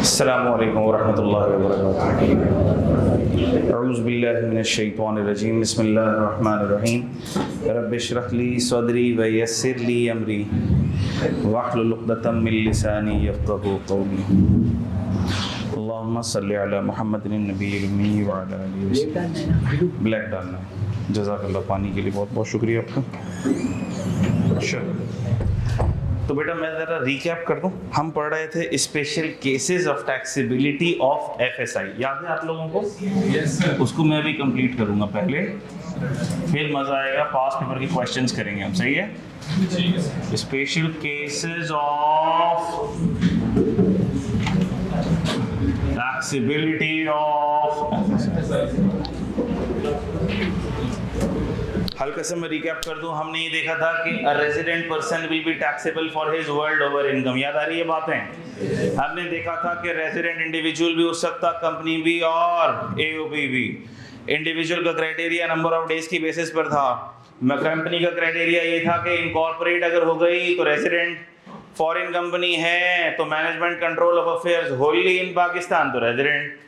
अस्सलामु अलैकुम वरहमतुल्लाहि वबरकातुहू। अऊज़ु बिल्लाहि मिनश्शैतानिर रजीम। बिस्मिल्लाहिर रहमानिर रहीम। रब्बि इश्रह ली सदरी व यस्सिर ली अमरी वहलुल उक़दतम मिन लिसानी यफ़क़हू क़ौली। अल्लाहुम्मा सल्लि अला मुहम्मदिन नबिय्यिल उम्मी व अला आलिहि वसल्लम। ब्लैक डालना है। जज़ाकल्लाह, पानी के लिए बहुत बहुत शुक्रिया आपका। तो बेटा मैं ज़रा रिकैप कर दूं। हम पढ़ रहे थे special cases of taxability of FSI. याद है आप लोगों को? yes, उसको मैं भी कंप्लीट करूंगा पहले, फिर मज़ा आएगा। पास्ट पेपर के क्वेश्चंस करेंगे हम, सही है? Special cases of taxability of FSI. हल्का से मैं रिकैप कर दूं। हमने ये देखा था कि a resident person will be taxable for his world over income. याद आ रही है बातें? हमने देखा था कि रेजिडेंट इंडिविजुअल भी हो सकता, कंपनी भी और एओपी भी। इंडिविजुअल का क्राइटेरिया नंबर ऑफ डेज की बेसिस पर था। कंपनी का क्राइटेरिया ये था कि इनकॉर्पोरेट अगर हो गई तो रेजिडेंट, फॉरेन कंपनी है तो management control of affairs wholly in Pakistan तो रेजिडेंट,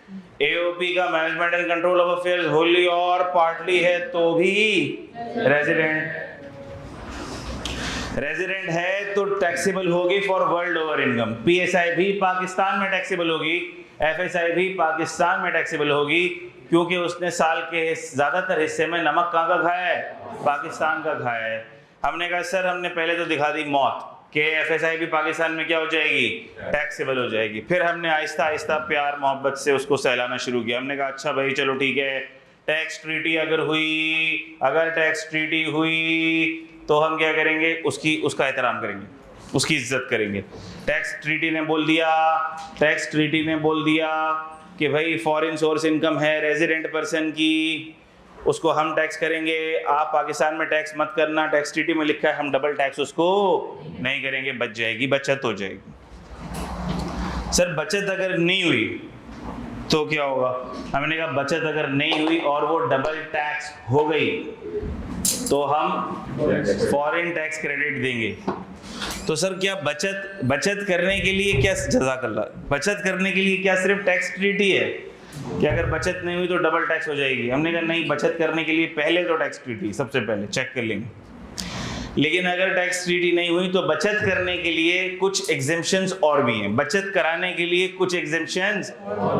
एओपी का management and control of affairs wholly और पार्टली है तो भी रेजिडेंट। रेजिडेंट है तो टैक्सेबल होगी for world over income. PSI भी पाकिस्तान में टैक्सेबल होगी, एफएसआई भी पाकिस्तान में टैक्सेबल होगी, क्योंकि उसने साल के ज्यादातर हिस्से में नमक कहाँ का खाया है? पाकिस्तान का खाया है। हमने कहा सर हमने पहले तो दिखा दी मौत कि एफएसआई भी पाकिस्तान में क्या हो जाएगी? टैक्सेबल हो जाएगी। फिर हमने आहिस्ता आहिस्ता प्यार मोहब्बत से उसको सहलाना शुरू किया। हमने कहा अच्छा भाई चलो ठीक है, टैक्स ट्रीटी अगर टैक्स ट्रीटी हुई तो हम क्या करेंगे? उसका एहतराम करेंगे, उसकी इज्जत करेंगे। टैक्स ट्रीटी ने बोल दिया कि भाई फॉरेन सोर्स इनकम है रेजिडेंट पर्सन की, उसको हम टैक्स करेंगे, आप पाकिस्तान में टैक्स मत करना। टैक्स ट्रीटी में लिखा है हम डबल टैक्स उसको नहीं करेंगे, बच जाएगी, बचत हो जाएगी। सर बचत अगर नहीं हुई तो क्या होगा? हमने कहा बचत अगर नहीं हुई और वो डबल टैक्स हो गई तो हम फॉरेन टैक्स क्रेडिट देंगे। तो सर क्या बचत करने के लिए क्या, जज़ाकल्लाह, बचत करने के लिए क्या सिर्फ टैक्स ट्रीटी है कि अगर बचत नहीं हुई तो डबल टैक्स हो जाएगी? हमने कहा नहीं, बचत करने के लिए पहले तो टैक्स ट्रीटी सबसे पहले चेक कर लेंगे, लेकिन अगर टैक्स ट्रीटी नहीं हुई तो बचत करने के लिए कुछ एग्जेम्पशंस और भी हैं, बचत कराने के लिए कुछ एग्जेम्पशंस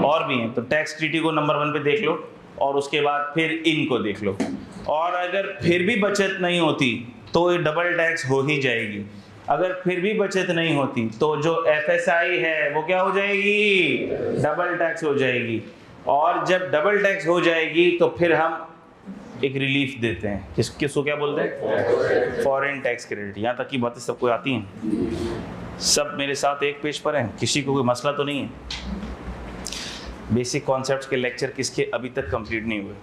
और भी हैं। तो टैक्स ट्रीटी को नंबर 1 पे देख लो और उसके बाद फिर इनको देख लो। और अगर फिर भी बचत नहीं होती तो ये डबल टैक्स हो ही जाएगी। अगर फिर भी बचत नहीं होती तो जो एफएसआई है वो क्या हो जाएगी? डबल टैक्स हो जाएगी। और जब डबल टैक्स हो जाएगी तो फिर हम एक रिलीफ देते हैं। किसको क्या बोलते हैं? Foreign tax credit. यहाँ तक की बातें सबको आती हैं? सब मेरे साथ एक पेज पर हैं? किसी को कोई मसला तो नहीं है? बेसिक कॉन्सेप्ट्स के लेक्चर किसके अभी तक कंप्लीट नहीं हुए?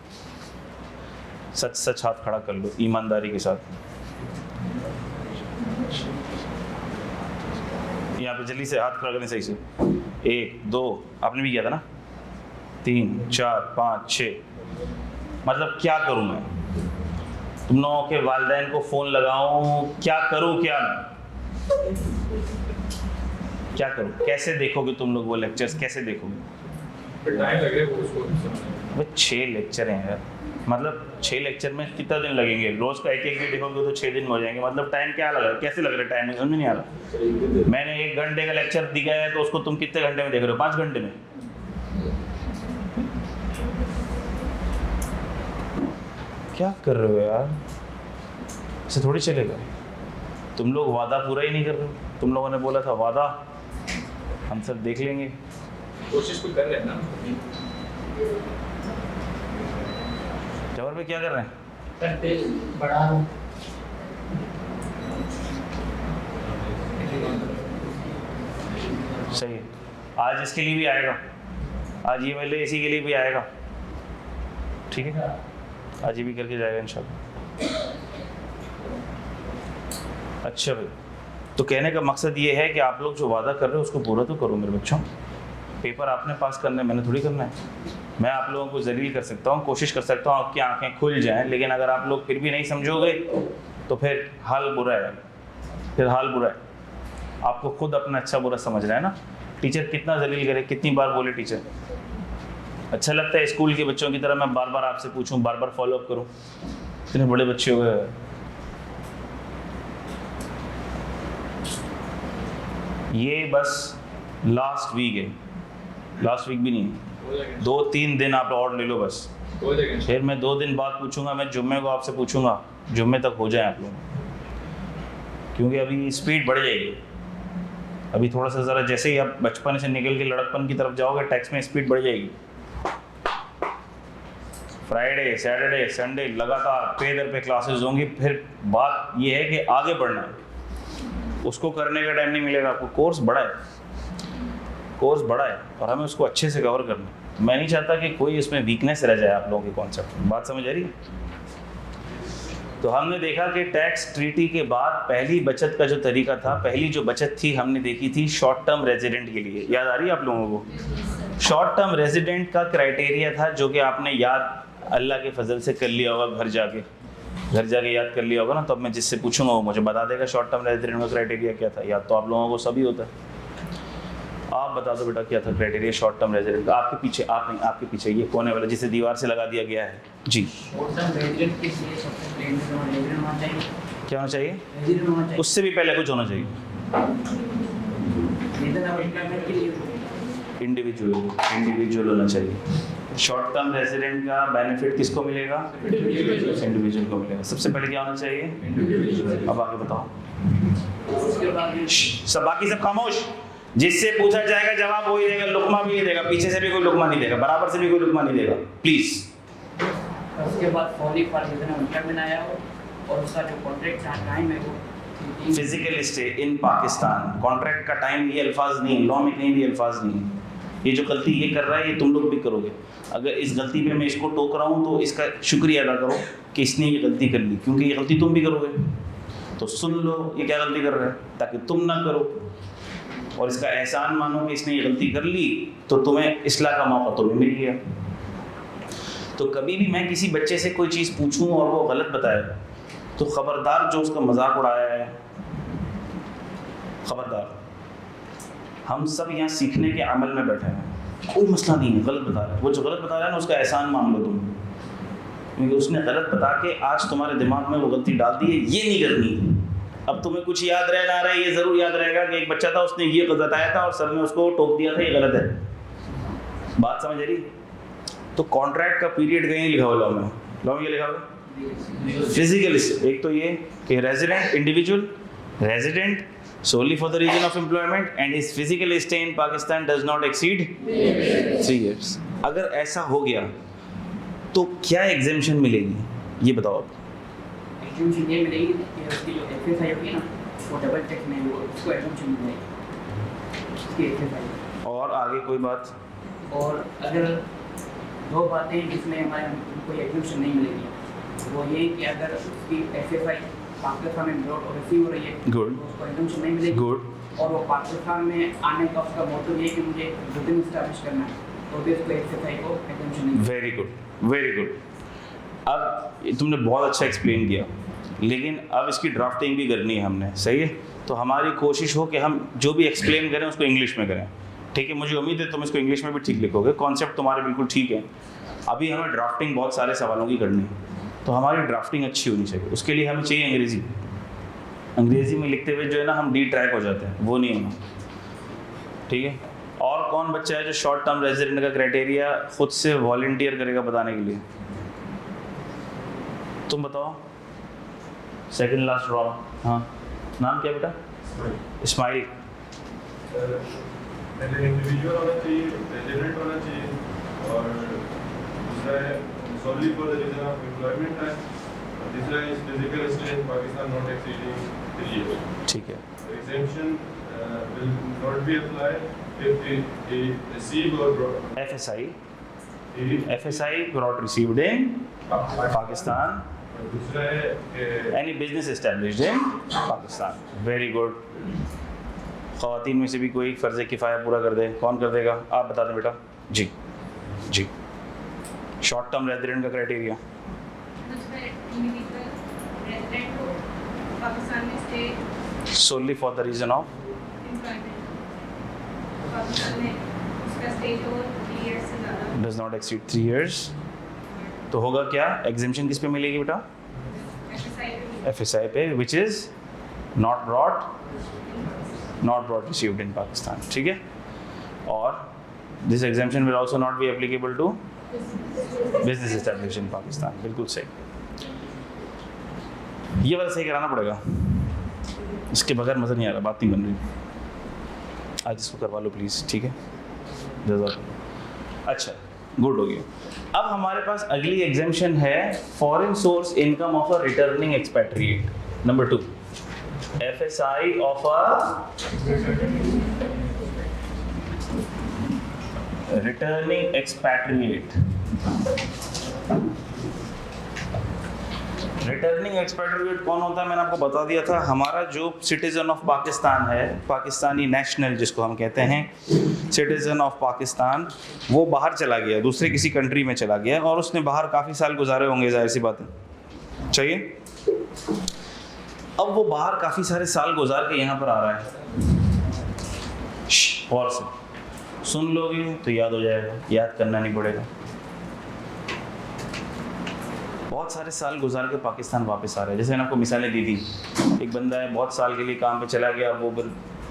सच सच हाथ खड़ा कर लो ईमानदारी के साथ। यहाँ पे जल्दी से हाथ खड़ा करने सही से। 1 2 आपने भी किया था ना? 3 4 5 6। मतलब क्या करूं मैं? तुम लोगों के वालिदैन को फोन लगाऊं? क्या करूं? क्या करूं? कैसे देखोगे तुम लोग वो लेक्चर्स? कैसे देखोगे? टाइम लगेगा उसको। वो 6 लेक्चर हैं यार। मतलब 6 लेक्चर में कितना दिन लगेंगे? रोज का एक भी देखोगे तो 6 दिन में हो जाएंगे। मतलब टाइम क्या लगा? कैसे लग रहा है टाइम? समझ नहीं आ रहा। मैंने 1 घंटे का लेक्चर दिया है तो उसको तुम कितने घंटे में देख रहे हो? 5 घंटे में। क्या कर रहे हो यार? ऐसे थोड़ी चलेगा। तुम लोग वादा पूरा ही नहीं कर रहे हो। तुम लोगों ने बोला था वादा हम सब देख लेंगे। कोशिश तो कर रहे हैं ना। जबर पे क्या कर रहे हैं? बड़ा सही है। आज इसके लिए भी आएगा, आज ये वाले इसी के लिए भी आएगा, ठीक है? आज ये भी करके जाएगा इंशाल्लाह। अच्छा भाई, तो कहने का मकसद ये है कि आप लोग जो वादा कर रहे हो उसको पूरा तो करो मेरे बच्चों। पेपर आपने पास करना है, मैंने थोड़ी करना है। मैं आप लोगों को जलील कर सकता हूँ, कोशिश कर सकता हूँ आपकी आंखें खुल जाएं, लेकिन अगर आप लोग फिर भी नहीं समझोगे तो फिर हाल बुरा है, फिर हाल बुरा है। आपको खुद अपना अच्छा बुरा समझना है ना। टीचर कितना जलील करे, कितनी बार बोले टीचर। अच्छा लगता है स्कूल के बच्चों की तरह मैं बार बार आपसे पूछूं, बार बार फॉलो अप करूं। इतने बड़े बच्चे हो गए। ये बस लास्ट वीक है, लास्ट वीक भी नहीं, हो जाएगा 2-3 दिन आप और ले लो बस। हो जाएगा। फिर मैं 2 दिन बाद पूछूंगा, मैं जुम्मे को आपसे पूछूंगा, जुम्मे तक हो जाए आप लोग, क्योंकि अभी स्पीड बढ़ जाएगी। अभी थोड़ा सा ज़रा जैसे ही आप बचपन से निकल के लड़कपन की तरफ जाओगे, टैक्स में स्पीड बढ़ जाएगी। फ्राइडे, सैटरडे, संडे लगातार पे दर पे क्लासेस होंगी। फिर बात ये है कि आगे बढ़ना है, उसको करने का टाइम नहीं मिलेगा आपको। कोर्स बड़ा है, कोर्स बड़ा है और हमें उसको अच्छे से कवर करना है। मैं नहीं चाहता कि कोई इसमें वीकनेस रह जाए आप लोगों के कॉन्सेप्ट में। बात समझ आ रही है? तो हमने देखा कि टैक्स ट्रीटी के बाद पहली बचत का जो तरीका था, पहली जो बचत थी हमने देखी थी शॉर्ट टर्म रेजिडेंट के लिए। याद आ रही है आप लोगों को? शॉर्ट टर्म रेजिडेंट का क्राइटेरिया था, जो कि आपने याद अल्लाह के फजल से कर लिया होगा, घर जाके याद कर लिया होगा ना। तो अब मैं जिससे पूछूंगा वो मुझे बता देगा शॉर्ट टर्म रेजिडेंट का क्राइटेरिया क्या था। याद तो आप लोगों को सभी होता है। आप बता दो बेटा क्या था क्राइटेरिया शॉर्ट टर्म रेजिडेंट का। आपके पीछे, आप नहीं, आपके पीछे ये कोने वाला जिसे दीवार से लगा दिया गया है जी। शॉर्ट टर्म रेजिडेंट के लिए सबसे पहले रेजिडेंट होना चाहिए। क्या होना चाहिए? रेजिडेंट होना चाहिए। उससे भी पहले कुछ होना चाहिए। रीजन ऑफ एम्प्लॉयमेंट के लिए इंडिविजुअल होना चाहिए। शॉर्ट टर्म रेजिडेंट का बेनिफिट किसको मिलेगा? इंडिविजुअल को मिलेगा। सबसे पहले क्या होना चाहिए? अब आगे बताओ। उसके बाद सब बाकी सब खामोश। जिससे पूछा जाएगा जवाब वही देगा, लुकमा भी नहीं देगा, पीछे से भी कोई लुकमा नहीं देगा, बराबर से भी कोई लुकमा नहीं देगा, प्लीज। उसके बाद fully for reason of employment आया हो और उसका जो कॉन्ट्रैक्ट टाइम है वो physical stay in Pakistan. Contract का टाइम ये अल्फाज नहीं है, लॉ में कहीं भी अल्फाज नहीं है। ये जो गलती ये कर रहा है ये तुम लोग भी करोगे। अगर इस गलती पे मैं इसको टोक रहा हूँ तो इसका शुक्रिया अदा करो कि इसने ये गलती कर ली, क्योंकि ये गलती तुम भी करोगे। तो सुन लो ये क्या गलती कर रहा है, ताकि तुम ना करो, और इसका एहसान मानो कि इसने ये गलती कर ली तो तुम्हें इस्लाह का मौका तुम्हें मिल गया। तो कभी भी मैं किसी बच्चे से कोई चीज़ पूछूं और वो गलत बताए तो खबरदार, जो उसका मजाक उड़ाया है खबरदार। हम सब यहाँ सीखने के अमल में बैठे हैं, कोई मसला नहीं है, गलत बता रहा है, वो जो गलत बता रहा है ना उसका एहसान मान लो तुम, क्योंकि उसने गलत बता के आज तुम्हारे दिमाग में वो गलती डाल दी है, ये नहीं करनी। अब तुम्हें कुछ याद रह ना रहा है, ये ज़रूर याद रहेगा कि एक बच्चा था उसने ये बताया था और सर ने उसको टोक दिया था, ये गलत है। बात समझ आ रही? तो कॉन्ट्रैक्ट का पीरियड कहीं लिखा हुआ लॉ में ये लिखा हुआ फिजिकल। एक तो ये कि resident, individual resident solely for the region of employment and his physical stay in Pakistan does not exceed 3 years। अगर ऐसा हो गया तो क्या एग्जेम्पशन मिलेगी ये बताओ आप। एग्जेम्पशन ये मिलेगी कि उसकी जो एफएसआई होगी ना वो डबल टैक्स में वो उसको एग्जेम्पशन मिलेगी उसकी एफएसआई। और आगे कोई बात? और अगर 2 बातें जिसमें हमारे कोई एग्जेम्पशन नहीं मिलेगी, वो ये कि अगर उसकी एफएसआई पाकिस्तान में ब्रॉड और रिसीव हो रही है Good. तो उसको एग्जेम्पशन नहीं मिलेगी। गुड। और वो पाकिस्तान में आने का उसका मोटिव ये कि मुझे बिजनेस स्टैब्लिश करना है, तो भी उसको एफएसआई को एग्जेम्पशन नहीं। Very good, very good. अब ये तुमने बहुत अच्छा एक्सप्लेन किया, लेकिन अब इसकी ड्राफ्टिंग भी करनी है हमने, सही है? तो हमारी कोशिश हो कि हम जो भी एक्सप्लेन करें उसको इंग्लिश में करें, ठीक है? मुझे उम्मीद है तुम इसको इंग्लिश में भी ठीक लिखोगे, कॉन्सेप्ट तुम्हारे बिल्कुल ठीक है। अभी हमें ड्राफ्टिंग बहुत सारे सवालों की करनी है, तो हमारी ड्राफ्टिंग अच्छी होनी चाहिए। उसके लिए हमें चाहिए अंग्रेज़ी। अंग्रेज़ी में लिखते हुए जो है ना हम डी ट्रैक हो जाते हैं, वो नहीं होना, ठीक है? और कौन बच्चा है जो शॉर्ट टर्म रेजिडेंट का क्राइटेरिया खुद से वॉलंटियर करेगा बताने के लिए? तुम बताओ। Second last draw. हाँ, नाम क्या बेटा? इस्माइल। पहले इंडिविजुअल होना चाहिए, रेजिडेंट होना चाहिए, और दूसरा है solely for the reason of employment है, और तीसरा है physical stay in Pakistan not exceeding 3 years। ठीक है। Exemption will not be applied if the receive or brought FSI brought received in Pakistan, और दूसरा है any business established in Pakistan। Very good। ख़वातीन में से भी कोई फ़र्ज़ किफ़ाया पूरा कर दे, कौन कर देगा? आप बता दें बेटा। जी जी। शॉर्ट टर्म रेजिडेंट का क्राइटेरिया पाकिस्तान में stay solely for the reason of Pakistan में उसका स्टेज ओवर 3 इयर्स से ज़्यादा डज नॉट एक्सीड 3 इयर्स, तो होगा क्या? एग्जेम्पशन किस पे मिलेगी बेटा? FSI पे, which is not brought received in Pakistan, ठीक है। और this exemption will also not be applicable to business established in Pakistan. बिल्कुल सही, ये वाला सही कराना पड़ेगा, इसके बगैर मज़ा नहीं आ रहा, बात नहीं बन रही। आज इसको करवा लो प्लीज़, ठीक है, जज़ाकल्लाह। अच्छा, गुड हो गया। अब हमारे पास अगली एग्जेम्पशन है foreign source income of a returning expatriate. Number 2, FSI of a returning expatriate. Returning expatriate कौन होता है? मैंने आपको बता दिया था, हमारा जो सिटीजन ऑफ पाकिस्तान है, पाकिस्तानी नेशनल जिसको हम कहते हैं, सिटीजन ऑफ पाकिस्तान, वो बाहर चला गया, दूसरे किसी कंट्री में चला गया और उसने बाहर काफ़ी साल गुजारे होंगे, जाहिर सी बात है, चाहिए। अब वो बाहर काफ़ी सारे साल गुजार के यहाँ पर आ रहा है, और से सुन लोगे तो याद हो जाएगा, याद करना नहीं पड़ेगा। बहुत सारे साल गुजार के पाकिस्तान वापस आ रहे हैं, जैसे मैंने आपको मिसालें दी थी। एक बंदा है, बहुत साल के लिए काम पे चला गया, वो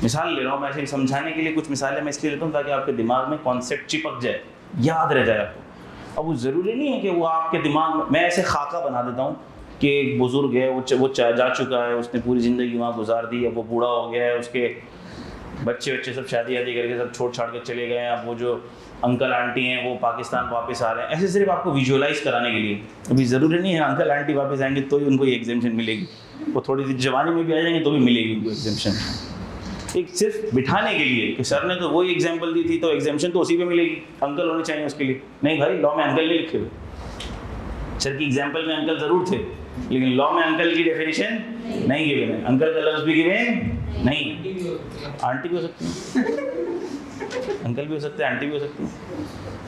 मिसाल ले रहा हूँ मैं ऐसे समझाने के लिए, कुछ मिसालें मैं इसलिए लेता हूँ ताकि आपके दिमाग में कॉन्सेप्ट चिपक जाए, याद रह जाए आपको। अब वो ज़रूरी नहीं है कि वो आपके दिमाग में, मैं ऐसे खाका बना देता हूँ कि एक बुज़ुर्ग है, वो जा चुका है, उसने पूरी ज़िंदगी वहाँ गुजार दी, अब वो बूढ़ा हो गया है, उसके बच्चे सब शादी करके सब छोड़ छाड़ के चले गए हैं, अब वो जो अंकल आंटी हैं वो पाकिस्तान वापस आ रहे हैं, ऐसे सिर्फ आपको विजुअलाइज कराने के लिए। अभी ज़रूरी नहीं है अंकल आंटी वापस आएंगे तो ही उनको ये एग्जेम्पशन मिलेगी, वो थोड़ी सी जवानी में भी आ जाएंगे तो भी मिलेगी उनको एग्जेम्पशन। एक सिर्फ बिठाने के लिए कि सर ने तो वही एग्जाम्पल दी थी तो एग्जेम्पशन तो उसी पे मिलेगी, अंकल होने चाहिए उसके लिए। नहीं भाई, लॉ में अंकल नहीं लिखे हुए, सर की एग्जाम्पल में अंकल ज़रूर थे, लेकिन लॉ में अंकल की डेफिनेशन नहीं गिवन है, अंकल का लफ्ज़ भी गिवन नहीं। आंटी भी हो सकती है, अंकल भी हो सकते हैं, आंटी भी हो सकती है,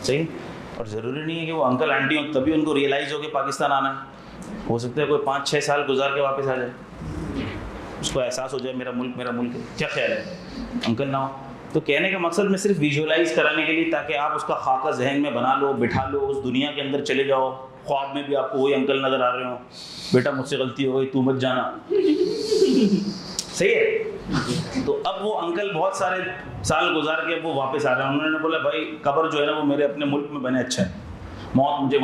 सही। और ज़रूरी नहीं है कि वो अंकल आंटी हो तभी उनको रियलाइज़ हो कि पाकिस्तान आना है, हो सकता है कोई 5-6 साल गुजार के वापस आ जाए, उसको एहसास हो जाए मेरा मुल्क है, क्या ख्याल है, अंकल ना हो। तो कहने का मकसद मैं सिर्फ विजुअलाइज़ कराने के लिए, ताकि आप उसका खाका जहन में बना लो, बिठा लो, उस दुनिया के अंदर चले जाओ, ख्वाब में भी आपको वही अंकल नज़र आ रहे हो, बेटा मुझसे गलती हो गई, तू मत जाना, सही है। तो अब वो अंकल बहुत सारे साल गुजार के अब वो वापस आ रहे हैं, उन्होंने बोला भाई कब्र जो है ना वो मेरे अपने मुल्क में बने, अच्छा है, मौत मुझे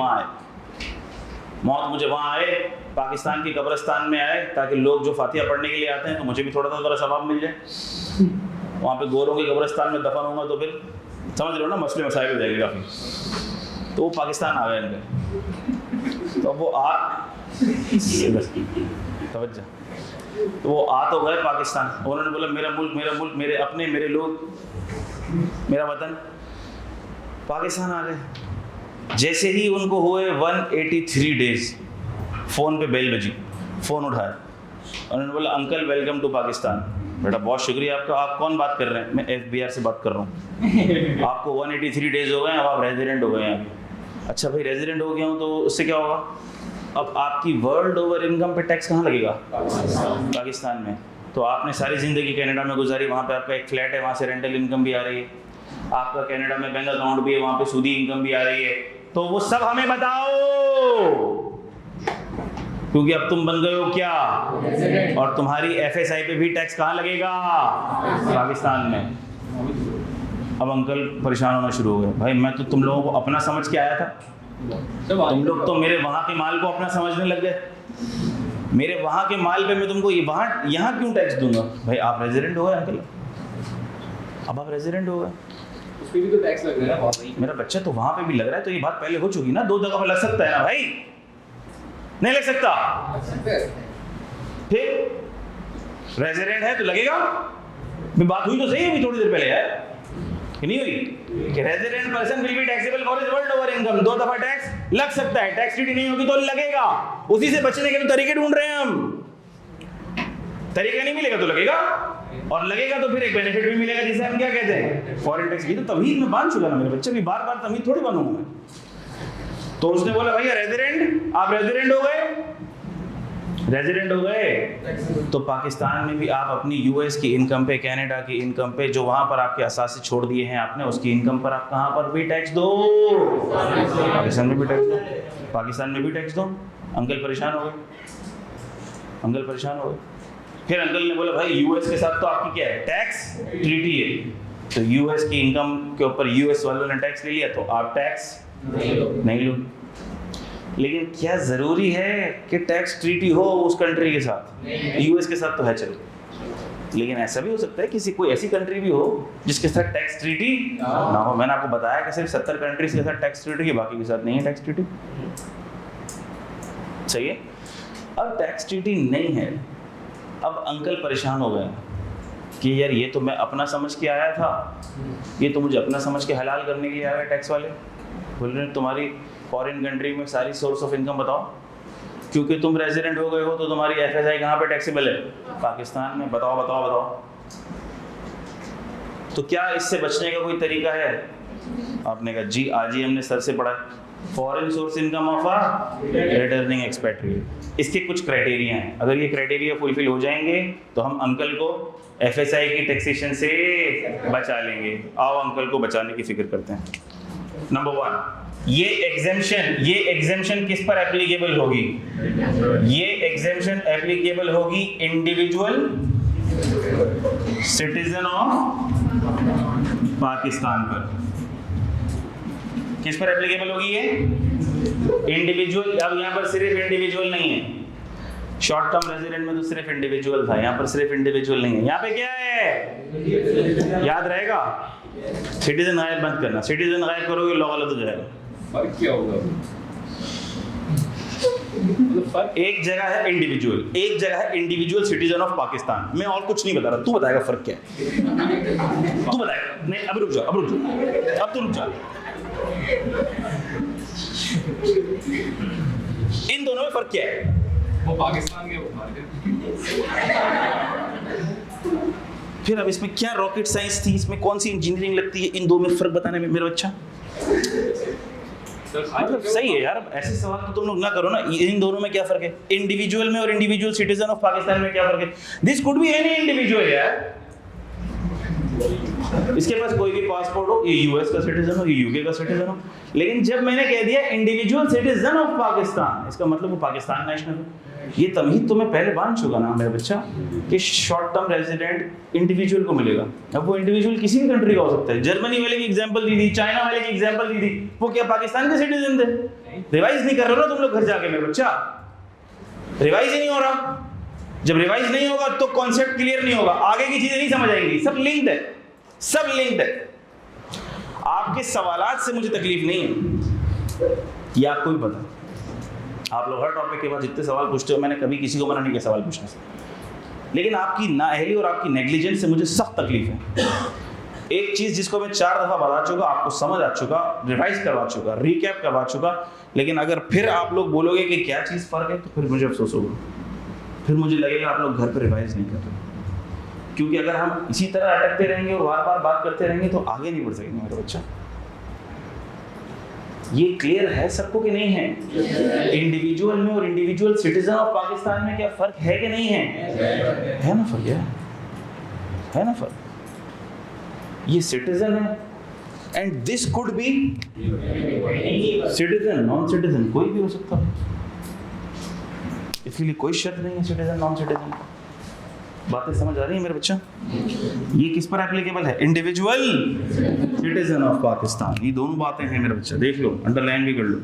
वहाँ आए, पाकिस्तान की कब्रिस्तान में आए, ताकि लोग जो फातिहा पढ़ने के लिए आते हैं तो मुझे भी थोड़ा सा सवाब मिल जाए। वहाँ पे गोरों की कब्रिस्तान में दफन होगा तो फिर समझ लो ना, मसले मसाइल हो जाएंगे काफ़ी। तो वो पाकिस्तान आ गए इनके, तो वो आ तो गए पाकिस्तान, उन्होंने बोला मेरा मुल्क, मेरे अपने, मेरे लोग, मेरा वतन, पाकिस्तान आ गए। जैसे ही उनको हुए 183 डेज, फ़ोन पे बेल बजी, फ़ोन उठाया, उन्होंने बोला अंकल वेलकम टू पाकिस्तान। बेटा बहुत शुक्रिया आपका, आप कौन बात कर रहे हैं? मैं FBI से बात कर रहा हूँ। आपको 183 डेज हो गए, अब आप रेजिडेंट हो गए हैं। अच्छा भाई रेजिडेंट हो गया हूँ तो उससे क्या होगा? अब आपकी वर्ल्ड ओवर इनकम पे टैक्स कहाँ लगेगा? पाकिस्तान में। तो आपने सारी ज़िंदगी कनाडा में गुजारी, वहाँ पे आपका एक फ्लैट है, वहाँ से रेंटल इनकम भी आ रही है, आपका कनाडा में बैंक अकाउंट भी है, वहाँ पे सूदी इनकम भी आ रही है, तो वो सब हमें बताओ, क्योंकि अब तुम बन गए हो क्या, और तुम्हारी FSI पे भी टैक्स कहाँ लगेगा? पाकिस्तान में। अब अंकल परेशान होना शुरू हो गए, भाई मैं तो तुम लोगों को अपना समझ के आया था, तुम लोग तो मेरे वहाँ के माल को अपना समझने लग गए, मेरे वहाँ के माल पे मैं तुमको यहाँ क्यों टैक्स दूंगा? भाई आप रेजिडेंट हो गए अंकल, अब आप रेजिडेंट हो गए, उस पे भी तो टैक्स लग रहा है ना। मेरा बच्चा तो वहाँ पे भी लग रहा है, तो ये बात पहले हो चुकी ना, 2 दफा लग सकता है ना भाई, नहीं लग सकता? फिर रेजिडेंट है तो लगेगा। बात हुई तो सही है अभी थोड़ी देर पहले है कि नहीं हुई कि resident person will be taxable for his world over income, 2 दफा टैक्स लग सकता है, टैक्स ड्यूटी नहीं होगी तो लगेगा। उसी से बचने के तो तरीके ढूंढ रहे हैं हम, तरीका नहीं मिलेगा तो लगेगा, और लगेगा तो फिर एक बेनिफिट भी मिलेगा जिसे हम क्या कहते हैं? Foreign tax. ये तो तमीज में बांध चुका ना मेरे बच्चे, भी बार बार तमीज थोड़ी बनूंगा मैं। तो उसने बोला भैया रेजिडेंट, आप रेजिडेंट हो गए, रेजिडेंट हो गए तो पाकिस्तान में भी आप अपनी यूएस की इनकम पे, कनाडा की इनकम पे, जो वहां पर आपके असासे छोड़ दिए हैं आपने, उसकी इनकम पर आप कहां पर भी टैक्स दो, पाकिस्तान में भी टैक्स दो, पाकिस्तान में भी टैक्स दो। अंकल परेशान हो गए, अंकल परेशान हो गए। फिर अंकल ने बोला भाई यूएस के साथ तो आपकी क्या है, टैक्स ट्रीटी है, तो यूएस की इनकम के ऊपर यूएस वालों ने टैक्स ले लिया तो आप टैक्स नहीं लो। लेकिन क्या जरूरी है कि टैक्स ट्रीटी हो उस कंट्री के साथ? यूएस के साथ तो है चलो, लेकिन ऐसा भी हो सकता है किसी कोई ऐसी कंट्री भी हो जिसके साथ टैक्स ट्रीटी ना हो। मैंने आपको बताया कि सिर्फ 70 कंट्रीज के साथ टैक्स ट्रीटी है, बाकी के साथ नहीं है टैक्स ट्रीटी। सही है। अब टैक्स ट्रीटी नहीं है, अब अंकल परेशान हो गए कि यार ये तो मैं अपना समझ के आया था, ये तो मुझे अपना समझ के हलाल करने के लिए आया टैक्स वाले। बोल रहे तुम्हारी फॉरेन कंट्री में सारी सोर्स ऑफ इनकम बताओ, क्योंकि तुम रेजिडेंट हो गए हो तो तुम्हारी एफएसआई कहाँ पे टैक्सेबल है? पाकिस्तान में। बताओ बताओ बताओ। तो क्या इससे बचने का कोई तरीका है? आपने कहा जी आज ही हमने सर से पढ़ा, foreign source income of a returning expatriate. इसके कुछ क्राइटेरिया हैं, अगर ये क्राइटेरिया फुलफिल हो जाएंगे तो हम अंकल को एफएसआई की टैक्सेशन से बचा लेंगे। आओ अंकल को बचाने की फिक्र करते हैं। नंबर 1, ये एग्जेम्पशन किस पर एप्लीकेबल होगी? ये एग्जेम्पशन एप्लीकेबल होगी इंडिविजुअल सिटीजन ऑफ पाकिस्तान पर। किस पर एप्लीकेबल होगी ये? इंडिविजुअल। अब यहाँ पर सिर्फ इंडिविजुअल नहीं है, शॉर्ट टर्म रेजिडेंट में तो सिर्फ इंडिविजुअल था, यहाँ पर सिर्फ इंडिविजुअल नहीं है। यहाँ पे क्या है याद रहेगा? सिटीजन गायब मत करना, सिटीजन गायब करोगे लॉ गलत हो जाएगा। फर्क क्या होगा? एक जगह है इंडिविजुअल, एक जगह है इंडिविजुअल सिटीजन ऑफ पाकिस्तान। मैं और कुछ नहीं बता रहा, तू बताएगा फर्क क्या है, तू बताएगा। नहीं अब रुक जा, अब तो रुक जा। इन दोनों में फर्क क्या है? वो पाकिस्तान के फिर अब इसमें क्या रॉकेट साइंस थी, इसमें कौन सी इंजीनियरिंग लगती है इन दो में फर्क बताने में मेरा बच्चा? मतलब सही है यार, अब ऐसे सवाल तो तुम लोग ना करो ना। इन दोनों में क्या फर्क है? इंडिविजुअल में और इंडिविजुअल सिटीजन ऑफ पाकिस्तान में क्या फर्क है? This could be any individual यार, इसके पास कोई भी पासपोर्ट हो, ये यूएस का सिटीजन हो, ये यूके का सिटीजन हो, लेकिन जब मैंने कह दिया इंडिविजुअल सिटीजन ऑफ पाकिस्तान, इसका मतलब वो पाकिस्तान नेशनल है। ये तमीज़ तो मैं पहले बांध चुका ना मेरा बच्चा कि शॉर्ट टर्म रेजिडेंट इंडिविजुअल को मिलेगा। अब वो इंडिविजुअल किसी भी कंट्री का हो सकता है। जर्मनी वाले की एग्जांपल दी थी, चाइना वाले की एग्जांपल दी थी, वो क्या पाकिस्तान के सिटीजन थे? रिवाइज नहीं कर रहे हो ना तुम लोग घर जाके मेरा बच्चा, रिवाइज ही नहीं हो रहा। जब रिवाइज नहीं होगा तो कॉन्सेप्ट क्लियर नहीं होगा, आगे की चीजें नहीं समझ आएंगी। सब लिंक्ड है, सब लिंक्ड है। आपके सवालात से मुझे तकलीफ नहीं है, ये आपको भी पता। आप लोग हर टॉपिक के बाद जितने सवाल पूछते हो, मैंने कभी किसी को मना नहीं किया सवाल पूछने से, लेकिन आपकी नाअहली और आपकी नेग्लिजेंस से मुझे सख्त तकलीफ है। एक चीज जिसको मैं 4 दफा बता चुका, आपको समझ आ चुका, रिवाइज करवा चुका, रिकैप करवा चुका, लेकिन अगर फिर आप लोग बोलोगे कि क्या चीज फर्क है तो फिर मुझे अफसोस होगा, फिर मुझे लगेगा आप लोग घर पर रिवाइज नहीं कर रहे। क्योंकि अगर हम इसी तरह अटकते रहेंगे और बार बार बात करते रहेंगे तो आगे नहीं बढ़ सकेंगे मेरा बच्चा। ये क्लियर है सबको कि नहीं है? इंडिविजुअल में और इंडिविजुअल सिटीजन ऑफ पाकिस्तान में क्या फर्क है कि नहीं है? है ना फर्क, है ना फर्क। ये सिटीजन है and this could be citizen, non citizen कोई भी हो सकता है, इसके लिए कोई शर्त नहीं है सिटीजन नॉन सिटीजन। बातें समझ आ रही है मेरे बच्चा? ये किस पर एप्लीकेबल है? Individual citizen of Pakistan. ये दोनों बातें हैं मेरे बच्चा, देख लो, अंडरलाइन भी कर लो।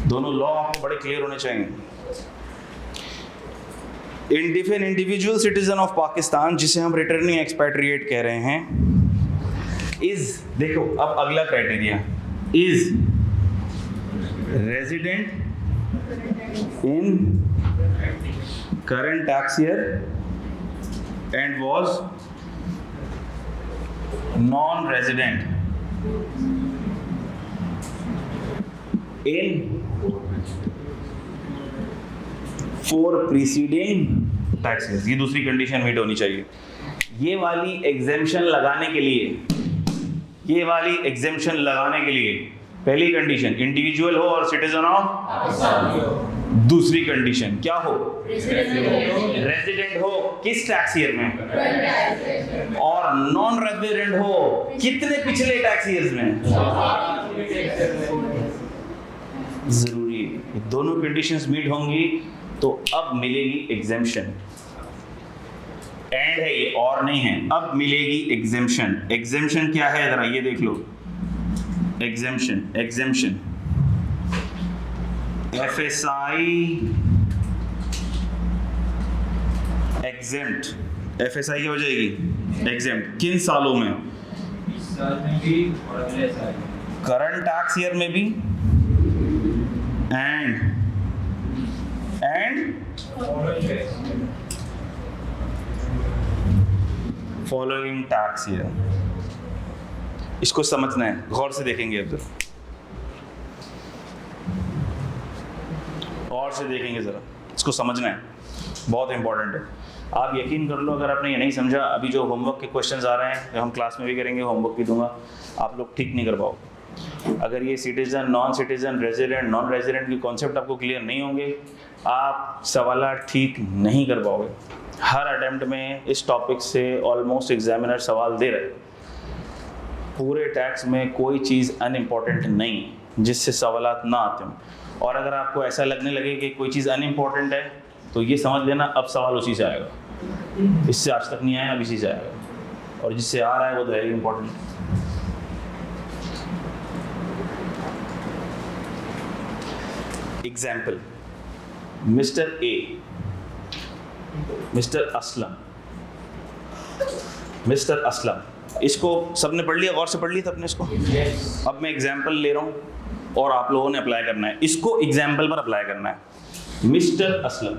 दोनों लॉ आपको बड़े क्लियर होने चाहिए। इंडिविजुअल सिटीजन ऑफ पाकिस्तान, जिसे हम रिटर्निंग एक्सपैट्रिएट कह रहे हैं, इज, देखो अब अगला criteria, is resident in current tax year and was non-resident in 4 preceding tax years। ये दूसरी कंडीशन मीट होनी चाहिए। ये वाली एग्जेम्पशन लगाने के लिए, ये वाली एग्जेम्पशन लगाने के लिए पहली कंडीशन इंडिविजुअल हो और सिटीजन ऑफ दूसरी कंडीशन क्या हो, रेजिडेंट हो किस टैक्स ईयर में, और नॉन रेजिडेंट हो कितने पिछले टैक्स ईयर्स में। जरूरी है ये दोनों कंडीशंस मीट होंगी तो अब मिलेगी एग्जेम्पशन। एंड है ये और नहीं है, अब मिलेगी एग्जेम्पशन। एग्जेम्पशन क्या है जरा ये देख लो, एग्जेम्पशन FSI एग्जेम्प्ट, FSI क्या हो जाएगी एग्जेम्प्ट, किन सालों में, इस साल में भी और अगले साल में, करंट टैक्स ईयर में भी एंड फॉलोइंग टैक्स ईयर। इसको समझना है, गौर से देखेंगे अब और से देखेंगे जरा, इसको समझना है, बहुत इंपॉर्टेंट है। आप यकीन कर लो अगर आपने ये नहीं समझा, अभी जो होमवर्क के क्वेश्चंस आ रहे हैं हम क्लास में भी करेंगे, होमवर्क भी दूंगा, आप लोग ठीक नहीं कर पाओगे। अगर ये citizen, non citizen, resident, non resident की कॉन्सेप्ट आपको क्लियर नहीं होंगे, आप सवाल ठीक नहीं कर पाओगे। हर अटेम्प्ट में इस टॉपिक से ऑलमोस्ट एग्जामिनर सवाल दे रहे, पूरे टैक्स में कोई चीज़ अनइम्पॉर्टेंट नहीं जिससे सवालात ना आते हों। और अगर आपको ऐसा लगने लगे कि कोई चीज़ अनइम्पॉर्टेंट है तो ये समझ लेना अब सवाल उसी से आएगा, इससे आज तक नहीं आया अब इसी से आएगा, और जिससे आ रहा है वो तो है important. Example, mister A, mister Aslam, इसको सबने पढ़ लिया, गौर से पढ़ लिया था अपने इसको। अब मैं एग्जाम्पल ले रहा हूँ और आप लोगों ने अप्लाई करना है, इसको एग्जाम्पल पर अप्लाई करना है। मिस्टर असलम,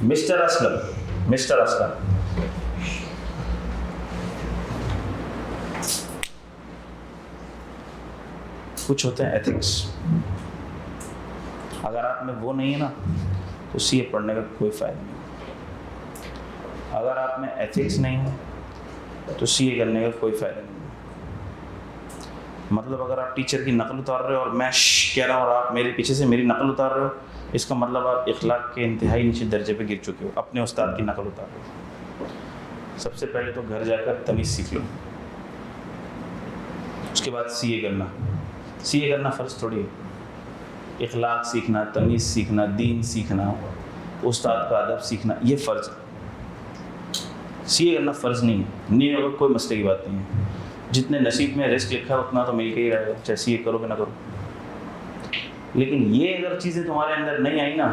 मिस्टर असलम, कुछ होते हैं एथिक्स, अगर आप में वो नहीं है ना तो सीए पढ़ने का कोई फायदा नहीं। अगर आप में एथिक्स नहीं है तो सीए करने का कोई फायदा नहीं। मतलब अगर आप टीचर की नकल उतार रहे हो और मैं कह रहा हूँ और आप मेरे पीछे से मेरी नकल उतार रहे हो, इसका मतलब आप इखलाक के इंतहाई नीचे दर्जे पे गिर चुके हो, अपने उस्ताद की नकल उतार रहे हो। सबसे पहले तो घर जाकर तमीज़ सीख लो, उसके बाद सीए करना। सीए करना फ़र्ज़ थोड़ी है, इखलाक सीखना, तमीज़ सीखना, दीन सीखना, उस्ताद का अदब सीखना, ये फ़र्ज़ है। सीए करना फ़र्ज़ नहीं है, नहीं होगा कोई मसले की बात नहीं है। जितने नसीब में रिस्क लिखा है उतना तो मिल के ही रहेगा, चाहे सीए करो कि ना करो। लेकिन ये अगर चीज़ें तुम्हारे अंदर नहीं आई ना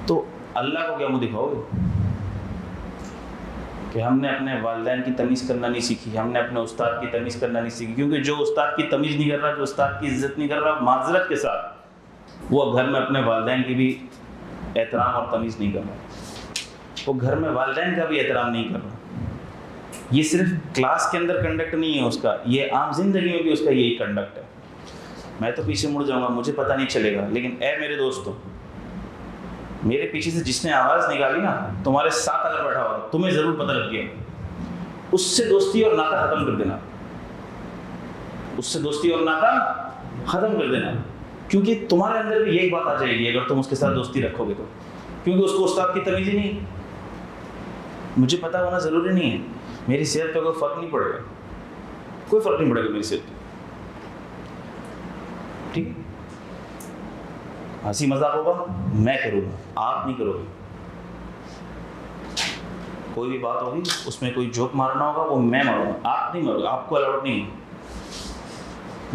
तो अल्लाह को क्या मुँह दिखाओगे कि हमने अपने वालिदैन की तमीज़ करना नहीं सीखी, हमने अपने उस्ताद की तमीज़ करना नहीं सीखी। क्योंकि जो उस्ताद की तमीज़ नहीं कर रहा, जो उस्ताद की इज़्ज़त नहीं कर रहा, माज़रत के साथ वो घर में अपने वालिदैन की भी एहतराम और तमीज़ नहीं कर रहा, वो घर में वालिदैन का भी एहतराम नहीं कर रहा। ये सिर्फ क्लास के अंदर कंडक्ट नहीं है उसका, ये आम जिंदगी में भी उसका यही कंडक्ट है। मैं तो पीछे मुड़ जाऊंगा, मुझे पता नहीं चलेगा, लेकिन ए मेरे दोस्तों, मेरे पीछे से जिसने आवाज़ निकाली ना, तुम्हारे साथ अगर बैठा होगा तुम्हें ज़रूर पता लग गया, उससे दोस्ती और नाता ख़त्म कर देना, उससे दोस्ती और नाता ख़त्म कर देना। क्योंकि तुम्हारे अंदर भी यही बात आ जाएगी अगर तुम उसके साथ दोस्ती रखोगे तो, क्योंकि उसको उस्ताद की तमीज़ ही नहीं। मुझे पता होना ज़रूरी नहीं है, मेरी सेहत पर कोई फ़र्क नहीं पड़ेगा, कोई फ़र्क नहीं पड़ेगा मेरी सेहत पर, ठीक है। हंसी मजाक होगा मैं करूँगा, आप नहीं करोगे। कोई भी बात होगी उसमें कोई जोक मारना होगा वो मैं मारूंगा, आप नहीं मारोगे, आपको अलाउड नहीं है।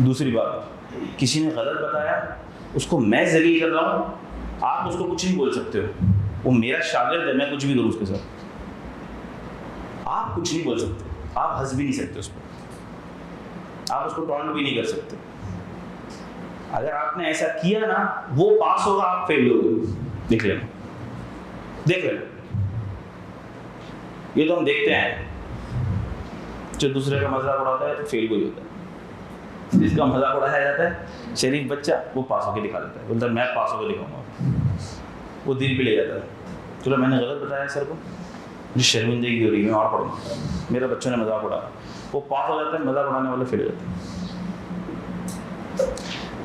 दूसरी बात, किसी ने गलत बताया उसको मैं जलील कर रहा हूँ, आप उसको कुछ नहीं बोल सकते हो, वो मेरा शागिर्द है, मैं कुछ भी करूँ उसके साथ, आप कुछ नहीं बोल सकते, आप हंस भी नहीं सकते उस पर, आप उसको टॉन्ट भी नहीं कर सकते। अगर आपने ऐसा किया ना, वो पास होगा, आप फेल होगे, देख लेना, देख लेना। ये तो हम देखते हैं, जो दूसरे का मजाक उड़ाता है तो फेल कोई होता है, जिसका मजाक उड़ाया जाता है शरीफ बच्चा, वो पास होकर दिखा देता है, बोलता है मैं पास होकर दिखाऊंगा, वो दिल पे ले जाता है। चलो मैंने गलत बताया सर को, मुझे शर्मिंदगी हो रही है, मैं और पढ़ूंगा, मेरे बच्चों ने मजाक उड़ाया, वो पास हो जाता है, मजाक उड़ाने वाले फेल हो जाते हैं।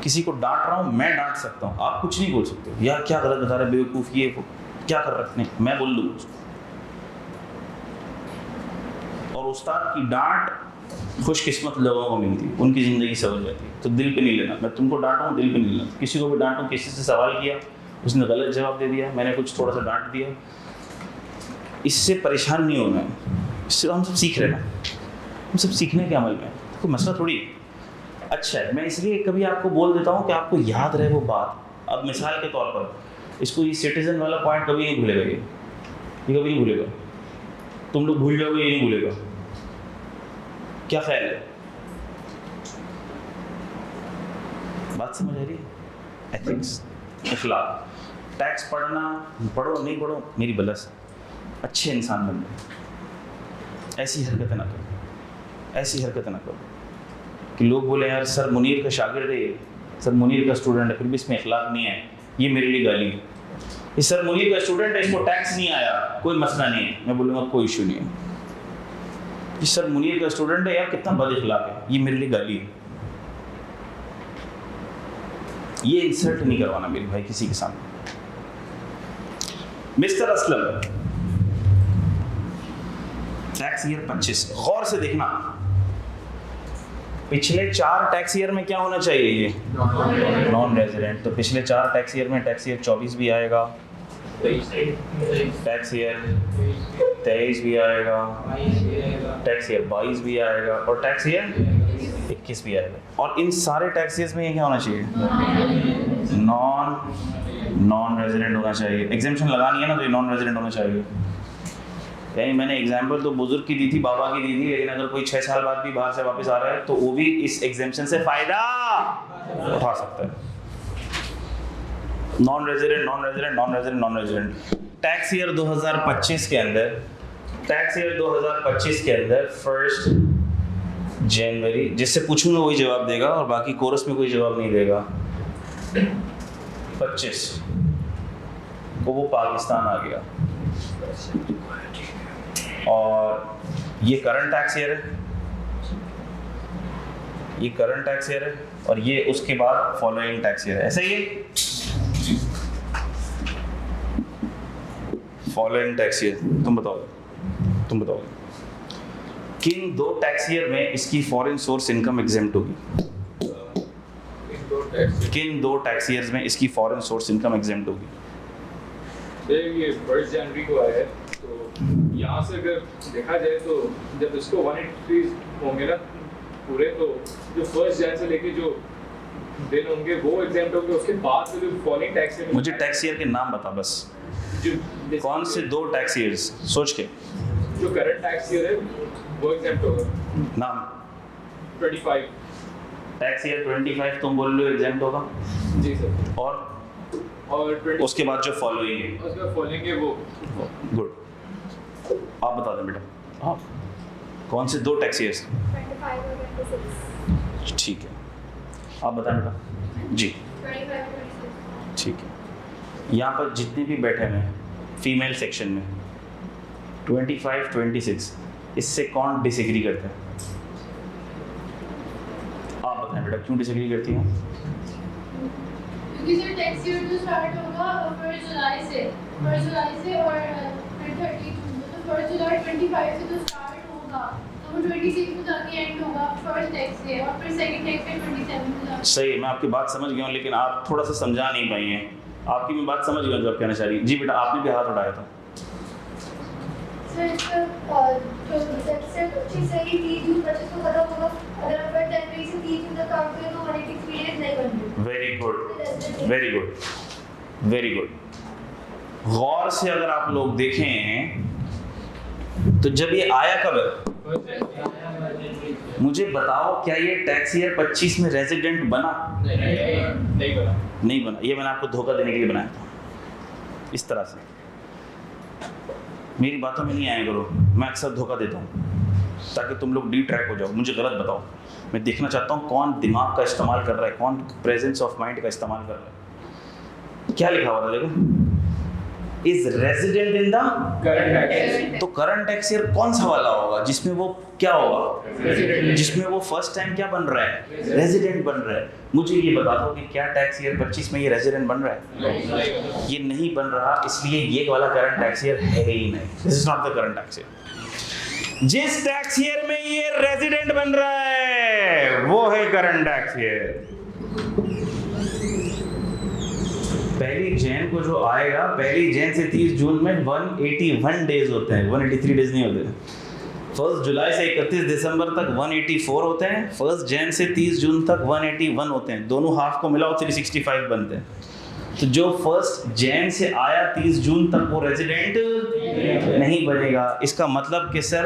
किसी को डांट रहा हूँ, मैं डांट सकता हूँ, आप कुछ नहीं बोल सकते हो। यार क्या गलत बता रहे, बेवकूफ़, ये क्या कर रखते हैं, मैं बोल दूँ उसको। और उस्ताद की डांट खुशकिस्मत लोगों को मिलती है, उनकी ज़िंदगी संवर जाती है। तो दिल पे नहीं लेना, मैं तुमको डांटूँ दिल पे नहीं लेना। किसी को भी डांटूँ, किसी से सवाल किया, उसने गलत जवाब दे दिया, मैंने कुछ थोड़ा सा डांट दिया, इससे परेशान नहीं होना है। इससे हम सब सीख रहे हैं ना, हम सब सीखने के अमल में, कोई मसला थोड़ी है। अच्छा है, मैं इसलिए कभी आपको बोल देता हूँ कि आपको याद रहे वो बात। अब मिसाल के तौर पर इसको ये सिटीजन वाला पॉइंट कभी नहीं भूलेगा, ये कभी नहीं भूलेगा। तुम लोग भूल जाओगे, ये नहीं भूलेगा। क्या ख्याल है, बात समझ आ रही है? एथिक्स, अखलाक, टैक्स पढ़ना, पढ़ो नहीं पढ़ो मेरी बलस, अच्छे इंसान बन जाओ। ऐसी हरकतें ना करो, ऐसी हरकतें ना करो कि लोग बोले यार सर मुनीर का शागिर्द है, सर मुनीर का स्टूडेंट है, फिर भी इसमें अखलाक नहीं है, ये मेरे लिए गाली है। ये सर मुनीर का स्टूडेंट है, इसको टैक्स नहीं आया, कोई मसला नहीं है, मैं बोलूँगा कोई इशू नहीं है। ये सर मुनीर का स्टूडेंट है, यार कितना बद अखलाक है, ये मेरे लिए गाली है। ये इंसल्ट नहीं करवाना मेरे भाई किसी के सामने। मिस्टर असलम, टैक्स ईयर 25, गौर से देखना, पिछले 4 टैक्स ईयर में क्या होना चाहिए, ये नॉन रेजिडेंट। तो पिछले 4 टैक्स ईयर में टैक्स ईयर 24 भी आएगा, टैक्स ईयर 23 भी आएगा, टैक्स ईयर 22 भी आएगा और टैक्स ईयर 21 भी आएगा। और इन सारे टैक्स ईयर्स में ये क्या होना चाहिए, नॉन रेजिडेंट होना चाहिए। एग्जेम्पशन लगानी है ना, तो ये नॉन रेजिडेंट होना चाहिए। यानी मैंने एग्जाम्पल तो बुजुर्ग की दी थी, बाबा की दी थी, लेकिन अगर कोई 6 साल बाद भी बाहर से वापस आ रहा है तो वो भी इस एग्जेम्पशन से फायदा उठा सकता है। Non resident, non resident, non resident, non resident. Tax year 2025 के अंदर, टैक्स ईयर 2025 के अंदर 1 जनवरी, जिससे पूछूंगा वही जवाब देगा और बाकी कोरस में कोई जवाब नहीं देगा। 25 को वो पाकिस्तान आ गया और ये करंट टैक्स ईयर है, ये करंट टैक्स ईयर है और ये उसके बाद फॉलोइंग टैक्स ईयर है। ऐसा ही है, फॉलोइंग टैक्स ईयर। तुम बताओ किन 2 टैक्स ईयर में इसकी फॉरेन सोर्स इनकम एग्जेम्प्ट होगी? किन 2 टैक्स ईयर्स में इसकी फॉरेन सोर्स इनकम एग्जेम्प्ट होगी? ये 1 जनवरी को आया है, तो यहाँ से अगर देखा जाए तो जब इसको 183 होंगे ना पूरे, तो जो 1 जनवरी से लेके जो दिन होंगे वो एग्जाम्प्ट होंगे। उसके बाद से जो फॉलोइंग टैक्स ईयर, मुझे टैक्स ईयर के नाम बता बस, जो कौन से 2 टैक्स ईयर्स सोच के। जो करंट टैक्स ईयर है वो एग्जाम्प्ट होगा। नाम 25। टैक्स ईयर 25 तुम बोल रहे हो एग्जाम्प्ट होगा? जी सर। और 20 उसके बाद जो फॉलोइंग है, उसके बाद फॉलोइंग है वो। गुड, आप बता दें बेटा। हाँ, कौन से 2 टैक्स ईयर्स? 25 और 26। ठीक है, आप बताएं बेटा। जी 25 और 26। ठीक है। यहाँ पर जितने भी बैठे हैं फीमेल सेक्शन में 25, 26, इससे कौन डिसएग्री करता है? आप बताएं बेटा, क्यों डिसएग्री करती हैं? क्योंकि सर टैक्स ईयर तो स्टार्ट होगा 1 जुलाई से और फिर 30 जून, तो 1 जुलाई 25 से तो स्टार्ट होगा, तो वो 26 को जाके एंड होगा फर्स्ट टैक्स से, और फिर सेकंड टैक्स पे 27 को जाके। सही, मैं आपकी बात समझ गया हूँ, लेकिन आप थोड़ा सा समझा नहीं पाई हैं। आपकी मैं बात समझ गया जो आप कहना चाह रही हैं। जी बेटा, आपने भी हाथ उठाया था। सर इसका जो टैक्स है 25 से ही 30 जून 25 को खत्म होगा। अगर हम 1 जनवरी से 30 जून तक काउंट करें तो 183 डेज नहीं बनते। Very good, very good, very good. गौर से अगर आप लोग देखें तो जब ये आया कब है? मुझे बताओ, क्या ये टैक्स ईयर 25 में रेजिडेंट बना? नहीं बना। ये मैंने आपको धोखा देने के लिए बनाया था, इस तरह से। मेरी बातों में नहीं आया करो, मैं अक्सर धोखा देता हूँ ताकि तुम लोग डी ट्रैक हो जाओ। मुझे गलत बताओ, मैं देखना चाहता हूँ कौन दिमाग का इस्तेमाल कर रहा है, कौन प्रेजेंस ऑफ माइंड का इस्तेमाल कर रहा है। क्या लिखा हुआ था देखो, is resident in the current tax तो करंट टैक्स ईयर कौन सा वाला होगा जिसमें वो क्या होगा, जिसमें वो फर्स्ट टाइम क्या बन रहा है, रेजिडेंट बन रहा है। मुझे ये बता दो कि क्या टैक्स ईयर 25 में ये रेजिडेंट बन रहा है? ये नहीं बन रहा, इसलिए ये वाला करंट टैक्स ईयर है ही नहीं। This is not the current tax year. जिस टैक्स ईयर में ये रेजिडेंट बन रहा है वो है करंट टैक्स ईयर। पहली जैन को जो आएगा, पहली जैन से 30 जून में 181 डेज होते हैं, 183 डेज नहीं होते। 1 जुलाई से 31 दिसंबर तक 184 होते हैं। 1 जैन से 30 जून तक 181 होते हैं। दोनों हाफ को मिलाओ 365 बनते हैं। तो जो 1 जैन से आया 30 जून तक वो रेजिडेंट नहीं बनेगा। इसका मतलब कि सर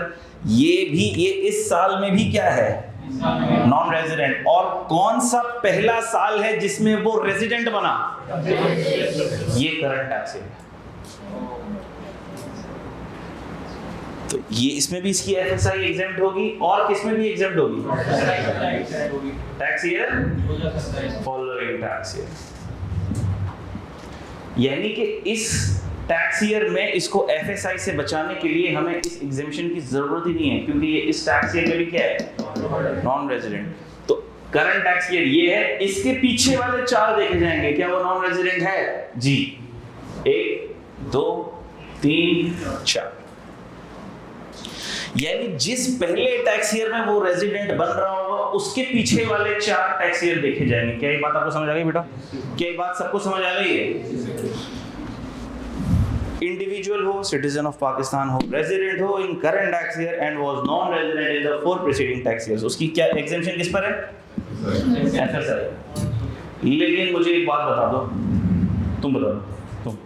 ये इस साल में भी क्या है, नॉन रेजिडेंट। और कौन सा पहला साल है जिसमें वो रेजिडेंट बना, ये करंट टैक्स है। तो ये इसमें भी इसकी एफएसआई एग्जेम्प्ट होगी और किसमें भी एग्जेम्प्ट होगी, tax year following tax year. यानी कि इस टैक्स ईयर में इसको एफएसआई से बचाने के लिए हमें इस एग्जेम्पशन की जरूरत ही नहीं है, क्योंकि ये इस टैक्स ईयर में भी क्या है, नॉन रेजिडेंट। तो करंट टैक्स ईयर ये है। इसके पीछे वाले 4 देखे जाएंगे, क्या वो नॉन रेजिडेंट है जी? 1 2 3 4। यानी जिस पहले टैक्स ईयर में वो रेजिडेंट बन रहा होगा उसके पीछे वाले 4 टैक्स ईयर देखे जाएंगे। क्या ये बात आपको समझ आ गई बेटा? क्या ये बात सबको समझ आ गई है? इंडिविजुअल हो, सिटीजन ऑफ पाकिस्तान हो, रेजिडेंट हो in current tax year and was non resident in the 4 preceding tax years, उसकी क्या एग्जेम्पशन किस पर है, एफएसआई। लेकिन मुझे एक बात बता दो, तुम बता दो तुम,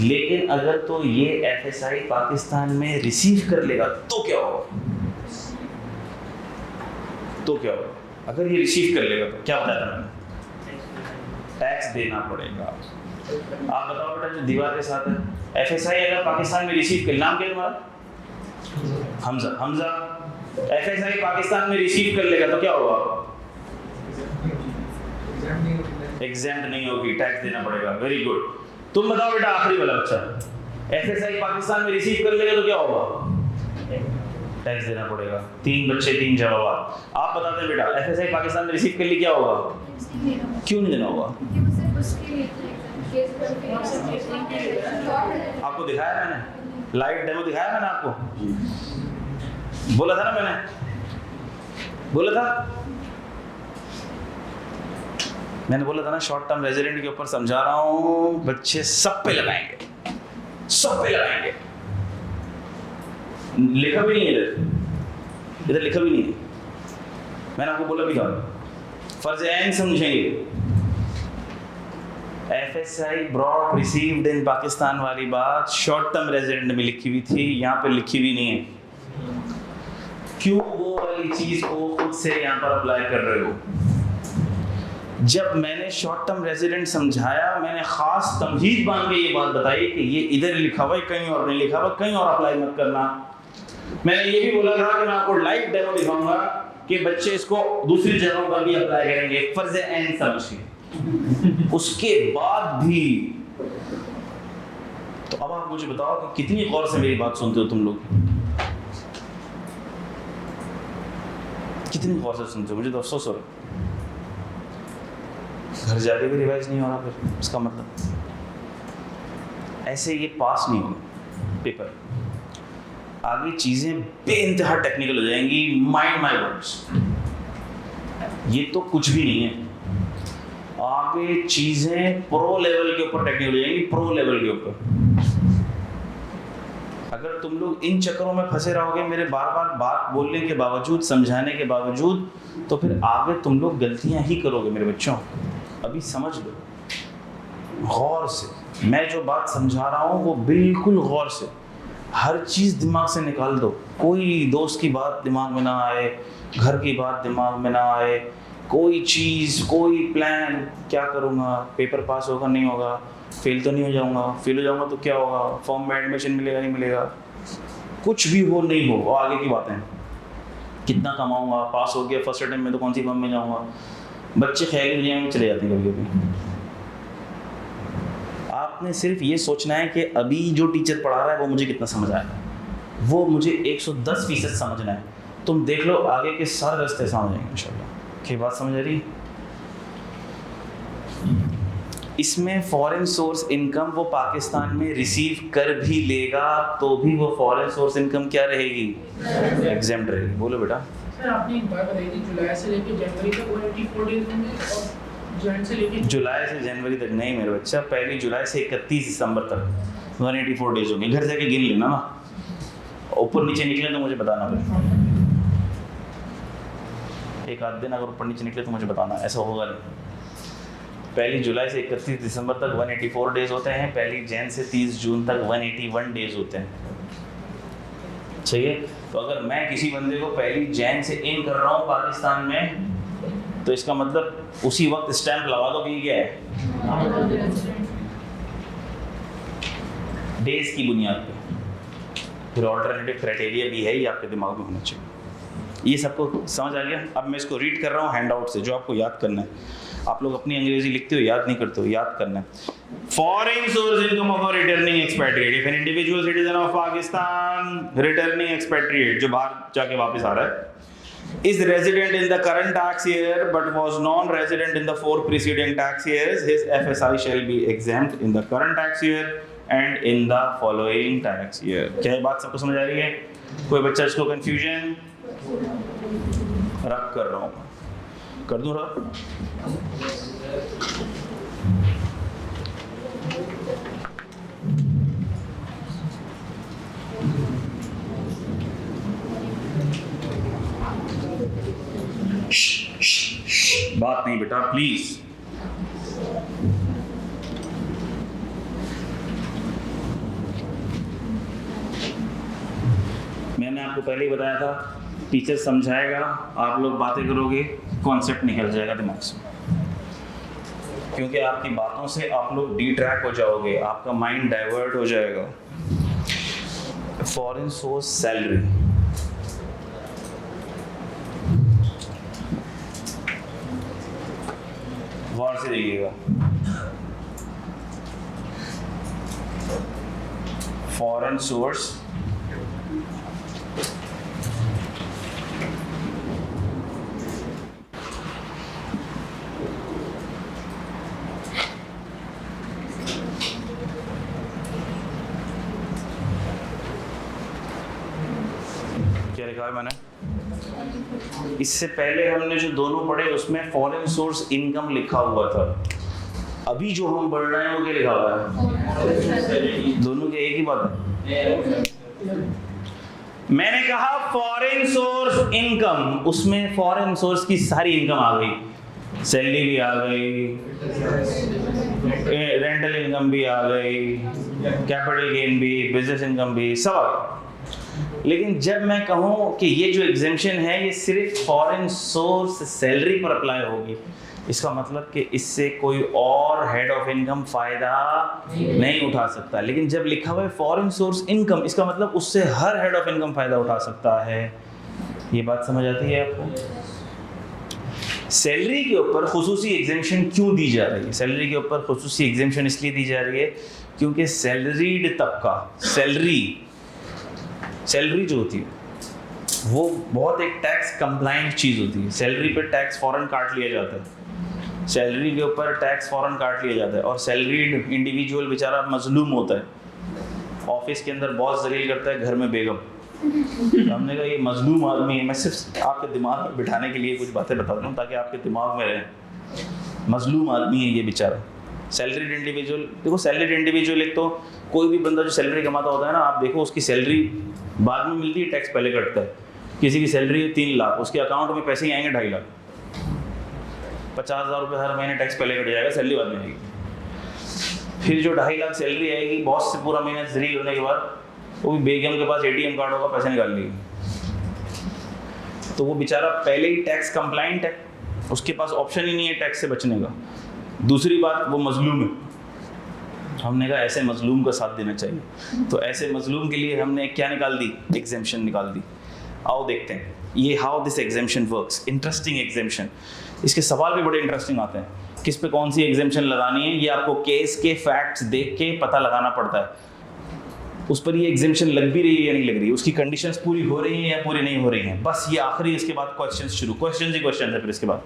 लेकिन अगर तो ये एफएसआई पाकिस्तान में रिसीव कर लेगा तो क्या होगा? तो क्या होगा अगर ये रिसीव कर लेगा तो क्या बताया था मैंने? टैक्स देना पड़ेगा। आप बताओ बेटा, जो दीवार के साथ है, एफएसआई अगर पाकिस्तान में रिसीव कर, नाम क्या है तुम्हारा? हमजा। एफएसआई पाकिस्तान में रिसीव कर लेगा तो क्या होगा? एग्जेम्प्ट नहीं होगी, टैक्स देना पड़ेगा। Very good. तुम बताओ बेटा, आखिरी वाला बच्चा, एफएसआई पाकिस्तान में रिसीव कर लेगा तो क्या होगा? टैक्स देना पड़ेगा। 3 बच्चे 3 जवाब। आप बताते हैं बेटा, एफएसआई पाकिस्तान में रिसीव कर ली क्या होगा? क्यों नहीं देना होगा? आपको दिखाया मैंने, लाइव डेमो दिखाया मैंने आपको, बोला था ना मैंने, बोला था ना शॉर्ट टर्म रेजिडेंट के ऊपर समझा रहा हूँ, बच्चे सब पे लगाएंगे, सब पे लगाएंगे। लिखा भी नहीं है इधर लिखा भी नहीं है, मैंने आपको बोला भी था, फर्ज ऐन समझेंगे। FSI brought received in Pakistan वाली बात शॉर्ट टर्म रेजिडेंट में लिखी हुई थी, यहाँ पे लिखी हुई नहीं है। क्यों वो वाली चीज को खुद से यहाँ पर अप्लाई कर रहे हो? जब मैंने शॉर्ट टर्म रेजिडेंट समझाया, मैंने खास तमहीद बांध के ये बात बताई कि ये इधर लिखा हुआ है, कहीं और नहीं लिखा हुआ, कहीं और अप्लाई मत करना। मैंने ये भी बोला था कि मैं आपको लाइव डेमो दिखाऊंगा कि बच्चे इसको दूसरी जगहों पर भी अप्लाई करेंगे, फर्ज ऐन समझ के। उसके बाद भी तो अब आप मुझे बताओ कि कितनी गौर से मेरी बात सुनते हो तुम लोग, कितनी गौर से सुनते हो? मुझे तो अफसोस हो रहा, घर जाके भी रिवाइज नहीं हो रहा। फिर इसका मतलब ऐसे ये पास नहीं होगा पेपर, आगे चीजें बेइंतहा टेक्निकल हो जाएंगी। माइंड माय वर्ड्स, ये तो कुछ भी नहीं है। आगे चीजें प्रो लेवल के ऊपर टेक्निकल हो जाएंगी, प्रो लेवल के ऊपर। अगर तुम लोग इन चक्करों में फंसे रहोगे मेरे बार बार बात बोलने के बावजूद, समझाने के बावजूद, तो फिर आगे तुम लोग गलतियां ही करोगे मेरे बच्चों। अभी समझ लो गौर से, मैं जो बात समझा रहा हूँ वो बिल्कुल गौर से, हर चीज़ दिमाग से निकाल दो। कोई दोस्त की बात दिमाग में ना आए, घर की बात दिमाग में ना आए, कोई चीज़, कोई प्लान, क्या करूँगा, पेपर पास होगा नहीं होगा, फेल तो नहीं हो जाऊँगा, फेल हो जाऊँगा तो क्या होगा, फॉर्म में एडमिशन मिलेगा नहीं मिलेगा, कुछ भी हो नहीं हो, वो आगे की बातें। कितना कमाऊँगा, पास हो गया फर्स्ट अटेम्प्ट में तो कौन सी फॉर्म में जाऊँगा। बच्चे ख्याली दुनिया में चले जाते हैं कभी कभी। आपने सिर्फ ये सोचना है कि अभी जो टीचर पढ़ा रहा है वो मुझे कितना समझ आया, वो मुझे 110% समझना है। तुम देख लो आगे के सारे रास्ते समझ आएंगे इंशाल्लाह। क्या बात समझ आ रही? इसमें फॉरेन सोर्स इनकम वो पाकिस्तान में रिसीव कर भी लेगा तो भी वो फॉरेन सोर्स इनकम क्या रहेगी? एग्जेम्प्ट रहेगी। बोलो बेटा। सर आपने एक बात बताई थी जुलाई से लेकर जनवरी तक 184 डेज होंगे और जन से लेकर जुलाई से जनवरी तक नहीं मेरे बच्चा, पहली जुलाई से 31 दिसंबर तक 184 डेज होंगे। घर जाके गिन लेना ना, ऊपर नीचे निकले तो मुझे बताना फिर। एक आध दिन अगर ऊपर नीचे निकले तो मुझे बताना, ऐसा होगा नहीं। पहली जुलाई से 31 दिसंबर तक 184 डेज होते हैं, पहली जैन से 30 जून तक 181 डेज होते हैं। सही है? तो अगर मैं किसी बंदे को पहली जैन से इन कर रहा हूँ पाकिस्तान में, तो इसका मतलब उसी वक्त स्टैंप लगा दो कि क्या है, डेज की बुनियाद पे। फिर ऑल्टरनेटिव क्राइटेरिया भी है, ये आपके दिमाग में होना चाहिए। ये सबको समझ आ गया? अब मैं इसको रीड कर रहा हूँ हैंड आउट से, जो आपको याद करना है। आप लोग अपनी अंग्रेजी लिखते हो, याद नहीं करते हो, याद करना है। Foreign source income of returning expatriate, if an individual citizen of Pakistan returning expatriate, जो बाहर जाके वापस आ रहा है, is resident in the current tax year but was non-resident in the 4 preceding tax years, his FSI shall be exempt in the current tax year and in the following tax year। क्या ये बात सबको समझ आ रही है? कोई बच्चा इसको कंफ्यूजन? रब कर रहा हूँ, कर दूँ रब? बात नहीं बेटा प्लीज। मैंने आपको पहले ही बताया था, टीचर समझाएगा, आप लोग बातें करोगे, कॉन्सेप्ट निकल जाएगा दिमाग से। क्योंकि आपकी बातों से आप लोग डिट्रैक हो जाओगे, आपका माइंड डाइवर्ट हो जाएगा। फॉरेन सोर्स सैलरी, गौर से देखिएगा। फॉरेन सोर्स क्या लिखा है मैंने? इससे पहले हमने जो दोनों पढ़े उसमें फॉरेन सोर्स इनकम लिखा हुआ था। अभी जो हम पढ़ रहे हैं वो क्या लिखा हुआ है? दोनों के एक ही बात है। मैंने कहा फॉरेन सोर्स इनकम, उसमें फॉरेन सोर्स की सारी इनकम आ गई, सैलरी भी आ गई, रेंटल इनकम भी आ गई, कैपिटल गेन भी, बिजनेस इनकम भी, सब आ गई। लेकिन जब मैं कहूँ कि ये जो एग्जेम्पशन है ये सिर्फ फॉरेन सोर्स सैलरी पर अप्लाई होगी, इसका मतलब कि इससे कोई और हेड ऑफ इनकम फ़ायदा नहीं उठा सकता। लेकिन जब लिखा हुआ है फॉरेन सोर्स इनकम, इसका मतलब उससे हर हेड ऑफ इनकम फ़ायदा उठा सकता है। ये बात समझ आती है आपको? सैलरी के ऊपर खुसूसी एग्जेम्पशन क्यों दी जा रही है? सैलरी के ऊपर खुसूसी एग्जेम्पशन इसलिए दी जा रही है क्योंकि सैलरीड तबका, सैलरी जो होती है वो बहुत एक टैक्स कंप्लाइंट चीज़ होती है। सैलरी पे टैक्स फ़ौरन काट लिया जाता है, सैलरी के ऊपर टैक्स फ़ौरन काट लिया जाता है, और सैलरीड इंडिविजुअल बेचारा मजलूम होता है। ऑफिस के अंदर बॉस जलील करता है, घर में बेगम। तो हमने कहा ये मजलूम आदमी है। मैं सिर्फ आपके दिमाग में बिठाने के लिए कुछ बातें बता रहा हूँ ताकि आपके दिमाग में रहे। मजलूम आदमी है ये बेचारा, सैलरीड इंडिविजुअल। देखो सैलरीड इंडिविजुअल, एक तो कोई भी बंदा जो सैलरी कमाता होता है ना, आप देखो उसकी सैलरी बाद में मिलती है, टैक्स पहले कटता है। किसी की सैलरी है 3 लाख, उसके अकाउंट में पैसे ही आएंगे 2.5 लाख, 50,000 रुपये हर महीने टैक्स पहले कट जाएगा, सैलरी बाद में आएगी। फिर जो 2.5 लाख सैलरी आएगी, बॉस से पूरा महीना जलील होने के बाद, वो भी बेगम के पास ATM कार्ड होगा, पैसे निकाल लेगी। तो वो बेचारा पहले ही टैक्स कंप्लाइंट है, उसके पास ऑप्शन ही नहीं है टैक्स से बचने का। दूसरी बात, वो मजलूम है। हमने कहा ऐसे मजलूम का साथ देना चाहिए, तो ऐसे मजलूम के लिए हमने क्या निकाल दी? एग्जेम्पशन निकाल दी। आओ देखते हैं ये how this exemption works. Interesting exemption, इसके सवाल भी बड़े इंटरेस्टिंग आते हैं। किस पे कौन सी एग्जेम्पशन लगानी है ये आपको केस के फैक्ट्स देख के पता लगाना पड़ता है। उस पर ये एग्जेम्पशन लग भी रही है या नहीं लग रही है, उसकी कंडीशंस पूरी हो रही हैं या पूरी नहीं हो रही हैं, बस ये आखिरी। इसके बाद क्वेश्चंस शुरू, क्वेश्चंस ही क्वेश्चंस है। फिर इसके बाद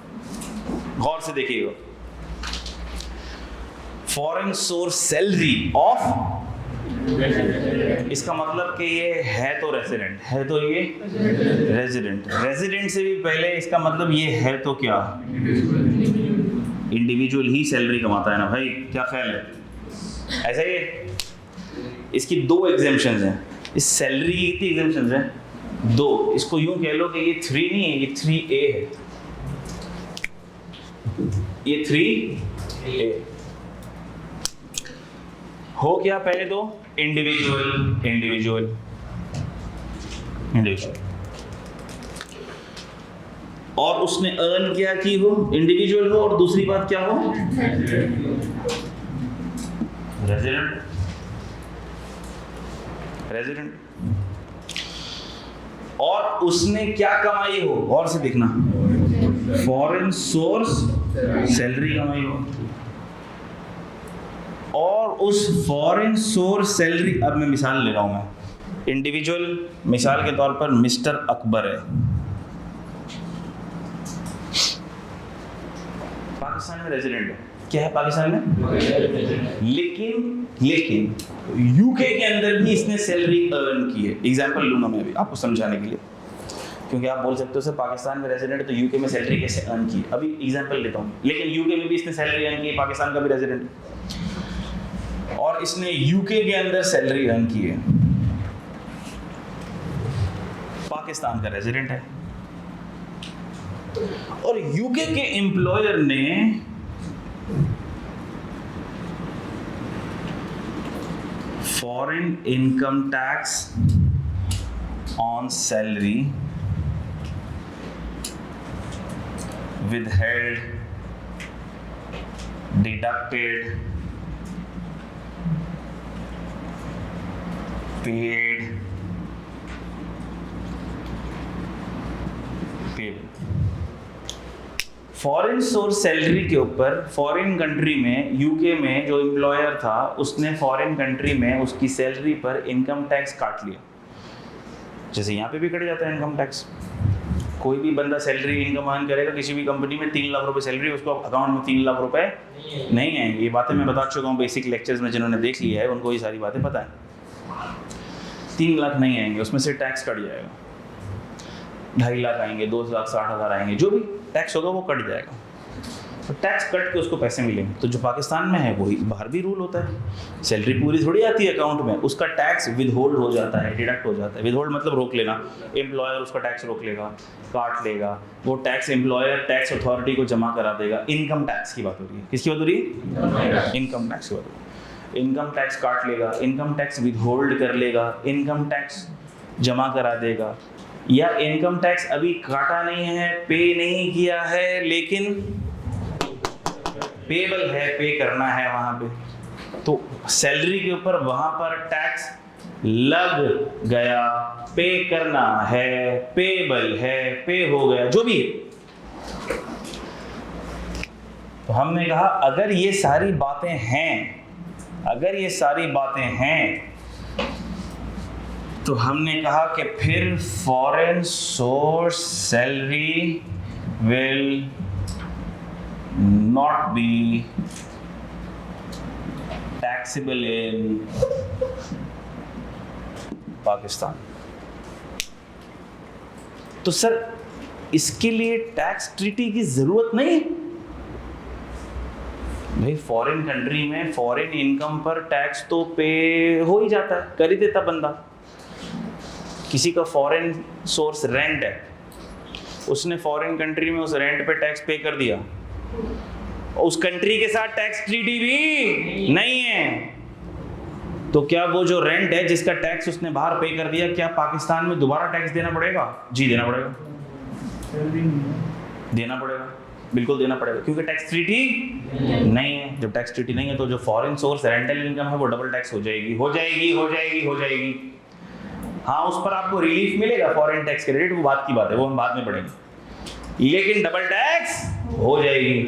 गौर से देखिएगा, फॉरेन सोर्स सैलरी ऑफ, इसका मतलब कि ये है तो रेजिडेंट, है तो ये रेजिडेंट। रेजिडेंट से भी पहले इसका मतलब ये है तो क्या, इंडिविजुअल ही सैलरी कमाता है ना भाई, क्या ख्याल है? ऐसा ही है। इसकी दो एग्जेम्पशंस हैं, इस सैलरी की कितनी एग्जेम्पशंस हैं? दो। इसको यूं कह लो कि ये 3 नहीं है, ये 3A है, ये 3A हो क्या? पहले तो इंडिविजुअल, इंडिविजुअल, इंडिविजुअल, और उसने अर्न किया की हो, इंडिविजुअल हो, और दूसरी बात क्या हो, रेजिडेंट, रेजिडेंट। और उसने क्या कमाई हो, और से देखना, फॉरेन सोर्स सैलरी कमाई हो, और उस फॉरेन सोर्स सैलरी, अब मैं मिसाल ले रहा हूं, मैं इंडिविजुअल, मिसाल के तौर पर मिस्टर अकबर है, पाकिस्तान में रेजिडेंट है, क्या है पाकिस्तान में, लेकिन यूके के अंदर भी इसने सैलरी अर्न की है। एग्जांपल लूंगा मैं अभी आपको समझाने के लिए, क्योंकि आप बोल सकते हो सर पाकिस्तान में रेजिडेंट है तो यूके में सैलरी कैसे अर्न की। अभी एग्जांपल लेता हूँ, लेकिन यूके में भी इसने सैलरी अर्न की है, पाकिस्तान का भी रेजिडेंट है, और इसने यूके के अंदर सैलरी अर्न की है, पाकिस्तान का रेजिडेंट है, और यूके के एम्प्लॉयर ने foreign income tax on salary withheld, deducted, paid, foreign source salary के ऊपर फॉरेन कंट्री में, यूके में जो एम्प्लॉयर था उसने फॉरेन कंट्री में उसकी सैलरी पर इनकम टैक्स काट लिया, जैसे यहाँ पे भी कट जाता है इनकम टैक्स। कोई भी बंदा सैलरी इनकम अर्न करेगा किसी भी कंपनी में, 3 लाख रुपए सैलरी, उसको अकाउंट में 3 लाख रुपए नहीं आएंगे। ये बातें मैं बता चुका हूँ बेसिक लेक्चर्स में, जिन्होंने देख लिया है उनको ये सारी बातें पता है। 3 लाख नहीं आएंगे, उसमें से टैक्स कट जाएगा, 2.5 लाख आएंगे, 2,60,000 आएंगे, जो भी टैक्स होगा वो कट जाएगा, तो टैक्स कट के उसको पैसे मिलेंगे। तो जो पाकिस्तान में है वही बाहर भी रूल होता है, सैलरी पूरी थोड़ी आती है अकाउंट में, उसका टैक्स विद होल्ड हो जाता है, डिडक्ट हो जाता है। विद होल्ड मतलब रोक लेना, एम्प्लॉयर उसका टैक्स रोक लेगा, काट लेगा, वो टैक्स एम्प्लॉयर टैक्स अथॉरिटी को जमा करा देगा। इनकम टैक्स की बात हो रही है, किसकी बात हो रही है? इनकम टैक्स की बात हो रही है। इनकम टैक्स काट लेगा, इनकम टैक्स विद होल्ड कर लेगा, इनकम टैक्स जमा करा देगा, या इनकम टैक्स अभी काटा नहीं है, पे नहीं किया है, लेकिन पेबल है, पे करना है वहां पे, तो सैलरी के ऊपर वहां पर टैक्स लग गया, पे करना है, पेबल है, पे हो गया, जो भी है। तो हमने कहा अगर ये सारी बातें हैं, अगर ये सारी बातें हैं, तो हमने कहा कि फिर foreign source salary will not be taxable in Pakistan. तो सर इसके लिए टैक्स ट्रीटी की जरूरत नहीं है भाई, फॉरेन कंट्री में फॉरेन इनकम पर टैक्स तो पे हो ही जाता है, कर ही देता बंदा। किसी का फॉरेन सोर्स रेंट है, उसने फॉरेन कंट्री में उस रेंट पे टैक्स पे कर दिया, उस कंट्री के साथ टैक्स ट्रीटी भी नहीं है, तो क्या वो जो रेंट है जिसका टैक्स उसने बाहर पे कर दिया, क्या पाकिस्तान में दोबारा टैक्स देना पड़ेगा? जी देना पड़ेगा, देना पड़ेगा, बिल्कुल देना पड़ेगा, क्योंकि टैक्स ट्रीटी नहीं है। जब टैक्स ट्रीटी नहीं है तो जो फॉरेन सोर्स रेंटल इनकम है वो डबल टैक्स हो जाएगी, हो जाएगी, हो जाएगी, हो जाएगी। हाँ, उस पर आपको रिलीफ मिलेगा फॉरेन टैक्स क्रेडिट, वो बात की बात है, वो हम बाद में पढ़ेंगे, लेकिन डबल टैक्स हो जाएगी,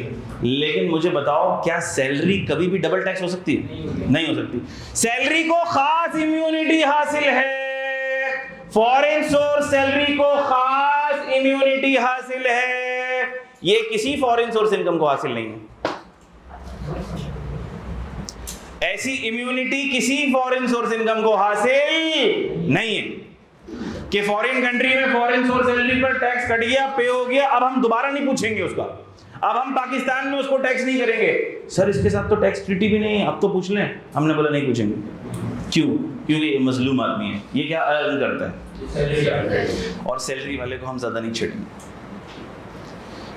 लेकिन मुझे बताओ क्या सैलरी कभी भी डबल टैक्स हो सकती है? नहीं हो सकती। सैलरी को खास इम्यूनिटी हासिल है, फॉरेन सोर्स सैलरी को खास इम्यूनिटी हासिल है, ये किसी फॉरेन सोर्स इनकम को हासिल नहीं है। ऐसी इम्यूनिटी किसी फॉरेन सोर्स इनकम को हासिल नहीं है कि फॉरेन कंट्री में फॉरेन सोर्स सैलरी पर टैक्स कट गया, पे हो गया, अब हम दोबारा नहीं पूछेंगे उसका, अब हम पाकिस्तान में उसको टैक्स नहीं करेंगे। सर इसके साथ तो टैक्स ट्रीटी भी नहीं है, अब तो पूछ लें। हमने बोला नहीं पूछेंगे। क्यों? क्योंकि ये मजलूम आदमी है, ये क्या अर्न करता है, और सैलरी वाले को हम ज्यादा नहीं छेड़ेंगे।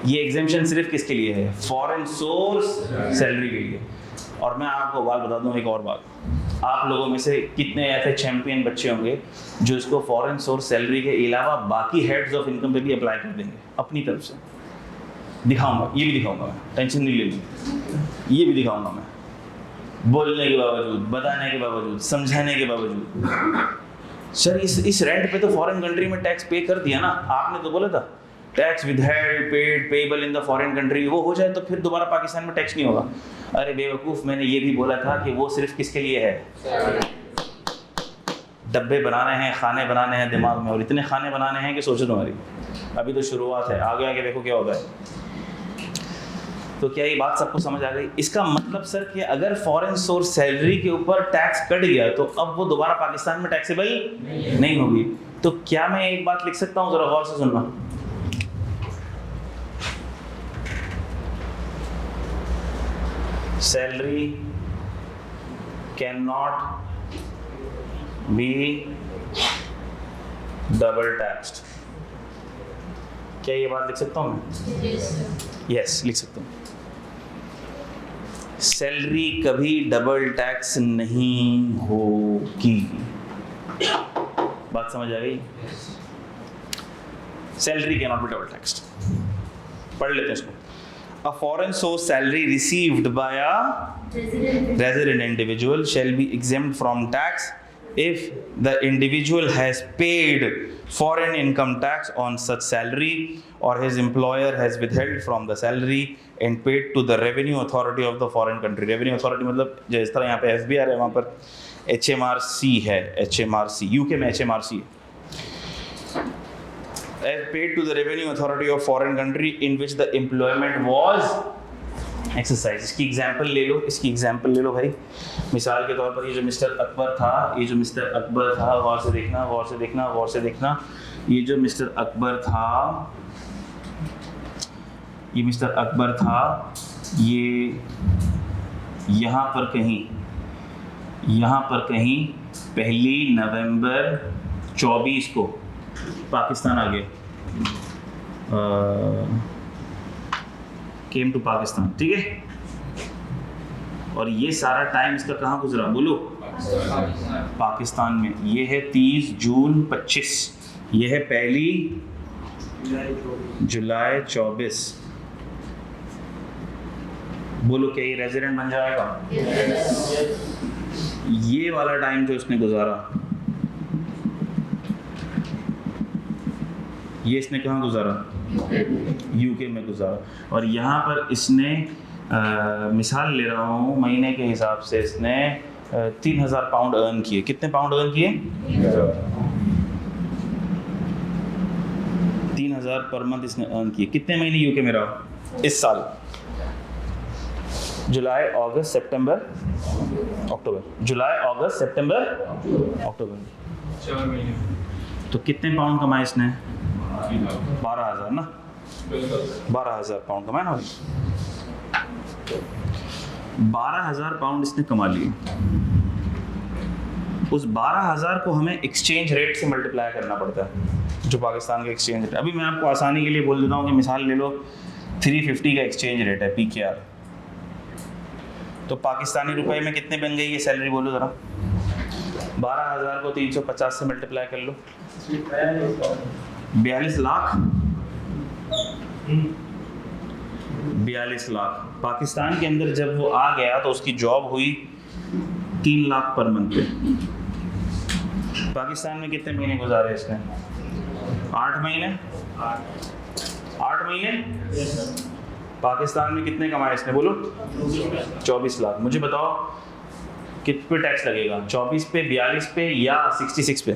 ये एग्जेम्पशन सिर्फ किसके लिए है? फॉरेन सोर्स सैलरी के लिए। और मैं आपको बात बता दूं, एक और बात, आप लोगों में से कितने ऐसे चैंपियन बच्चे होंगे जो इसको फॉरेन सोर्स सैलरी के अलावा बाकी हेड्स ऑफ इनकम पे भी अप्लाई कर देंगे अपनी तरफ से। दिखाऊंगा, ये भी दिखाऊंगा मैं, टेंशन नहीं लेनी, ये भी दिखाऊंगा मैं, बोलने के बावजूद, बताने के बावजूद, समझाने के बावजूद। सर इस रेंट पे तो फॉरेन कंट्री में टैक्स पे कर दिया ना, आपने तो बोला था tax withheld paid payable in the foreign country, वो हो जाए तो फिर दोबारा पाकिस्तान में टैक्स नहीं होगा। अरे बेवकूफ़, मैंने ये भी बोला था कि वो सिर्फ किसके लिए है? डब्बे बनाने हैं, खाने बनाने हैं दिमाग में, और इतने खाने बनाने हैं कि सोचो तुम्हारी, अभी तो शुरुआत है, आगे आगे देखो क्या होता है। तो क्या ये बात सबको समझ आ गई? इसका मतलब सर कि अगर फॉरेन सोर्स सैलरी के ऊपर टैक्स कट गया तो अब वो दोबारा पाकिस्तान में टैक्सेबल नहीं होगी। तो क्या मैं एक बात लिख सकता हूँ, जरा गौर से सुनना, salary can not be double taxed. क्या ये बात लिख सकता हूँ मैं? यस, लिख सकता हूँ। सैलरी कभी डबल टैक्स नहीं होगी। बात समझ आ गई? Salary can not be double taxed. पढ़ लेते हैं इसको। A foreign source salary received by a resident individual shall be exempt from tax if the individual has paid foreign income tax on such salary or his employer has withheld from the salary and paid to the revenue authority of the foreign country. Revenue authority मतलब जिस तरह यहाँ पे FBR है, वहाँ पर HMRC है, HMRC, UK में HMRC है। As paid to the revenue authority of foreign country in which the employment was exercised। इसकी एग्जाम्पल ले लो, इसकी एग्जाम्पल ले लो भाई। मिसाल के तौर पर ये जो मिस्टर अकबर था, ये जो मिस्टर अकबर था, गौर से देखना, गौर से देखना, गौर से देखना, ये जो मिस्टर अकबर था, ये मिस्टर अकबर था, ये यहाँ पर कहीं 1 नवंबर 24 को पाकिस्तान आ गए, केम टू पाकिस्तान, ठीक है। और ये सारा टाइम इसका कहाँ गुजरा बोलो? पाकिस्तान में। ये है 30 जून 25, ये है 1 जुलाई 24। बोलो क्या ये रेजिडेंट बन जाएगा? ये वाला टाइम जो इसने गुजारा, ये इसने कहाँ गुजारा? यूके में गुजारा। और यहाँ पर इसने मिसाल ले रहा हूँ, महीने के हिसाब से इसने 3000 पाउंड अर्न किए। कितने पाउंड अर्न किए? 3000 पर मंथ इसने अर्न किए। कितने महीने यूके में रहा इस साल? जुलाई, अगस्त, सितंबर, अक्टूबर। जुलाई, अगस्त, सितंबर, अक्टूबर, 4 महीने। तो कितने पाउंड कमाए इसने? 12,000 ना, 12,000 पाउंड कमाए ना भाई। 12,000 पाउंड इसने कमा लिए। उस 12,000 को हमें एक्सचेंज रेट से मल्टीप्लाई करना पड़ता है, जो पाकिस्तान का एक्सचेंज रेट। अभी मैं आपको आसानी के लिए बोल देता हूँ कि मिसाल ले लो 350 का एक्सचेंज रेट है PKR, तो पाकिस्तानी रुपए में कितने बन गई ये सैलरी बोलो ज़रा? 12,000 को 350 से मल्टीप्लाई कर लो, 42 लाख। 42 लाख। पाकिस्तान के अंदर जब वो आ गया तो उसकी जॉब हुई 3 लाख पर मंथ पे। पाकिस्तान में कितने महीने गुजारे इसने? 8 महीने। 8 महीने। पाकिस्तान में कितने कमाए इसने बोलो? 24 लाख। मुझे बताओ कित पे टैक्स लगेगा, 24 पे, 42 पे या 66 पे?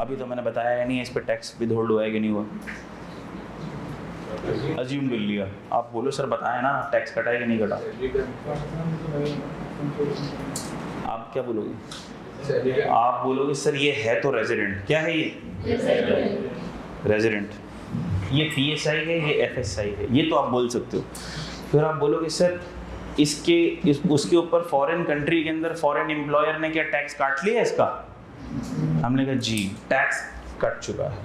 अभी तो मैंने बताया नहीं है इस पे टैक्स विदहोल्ड हुआ है कि नहीं हुआ, अज्यूम कर लिया। आप बोलो सर बताएं ना टैक्स कटा है कि नहीं कटा। आप क्या बोलोगे? आप बोलोगे सर ये है तो रेजिडेंट। क्या है ये? रेजिडेंट। ये PSI है, ये FSI है, ये तो आप बोल सकते हो। फिर आप बोलोगे सर उसके ऊपर फॉरेन कंट्री के अंदर फॉरेन एम्प्लॉयर ने क्या टैक्स काट लिया इसका? हमने कहा जी टैक्स कट चुका है,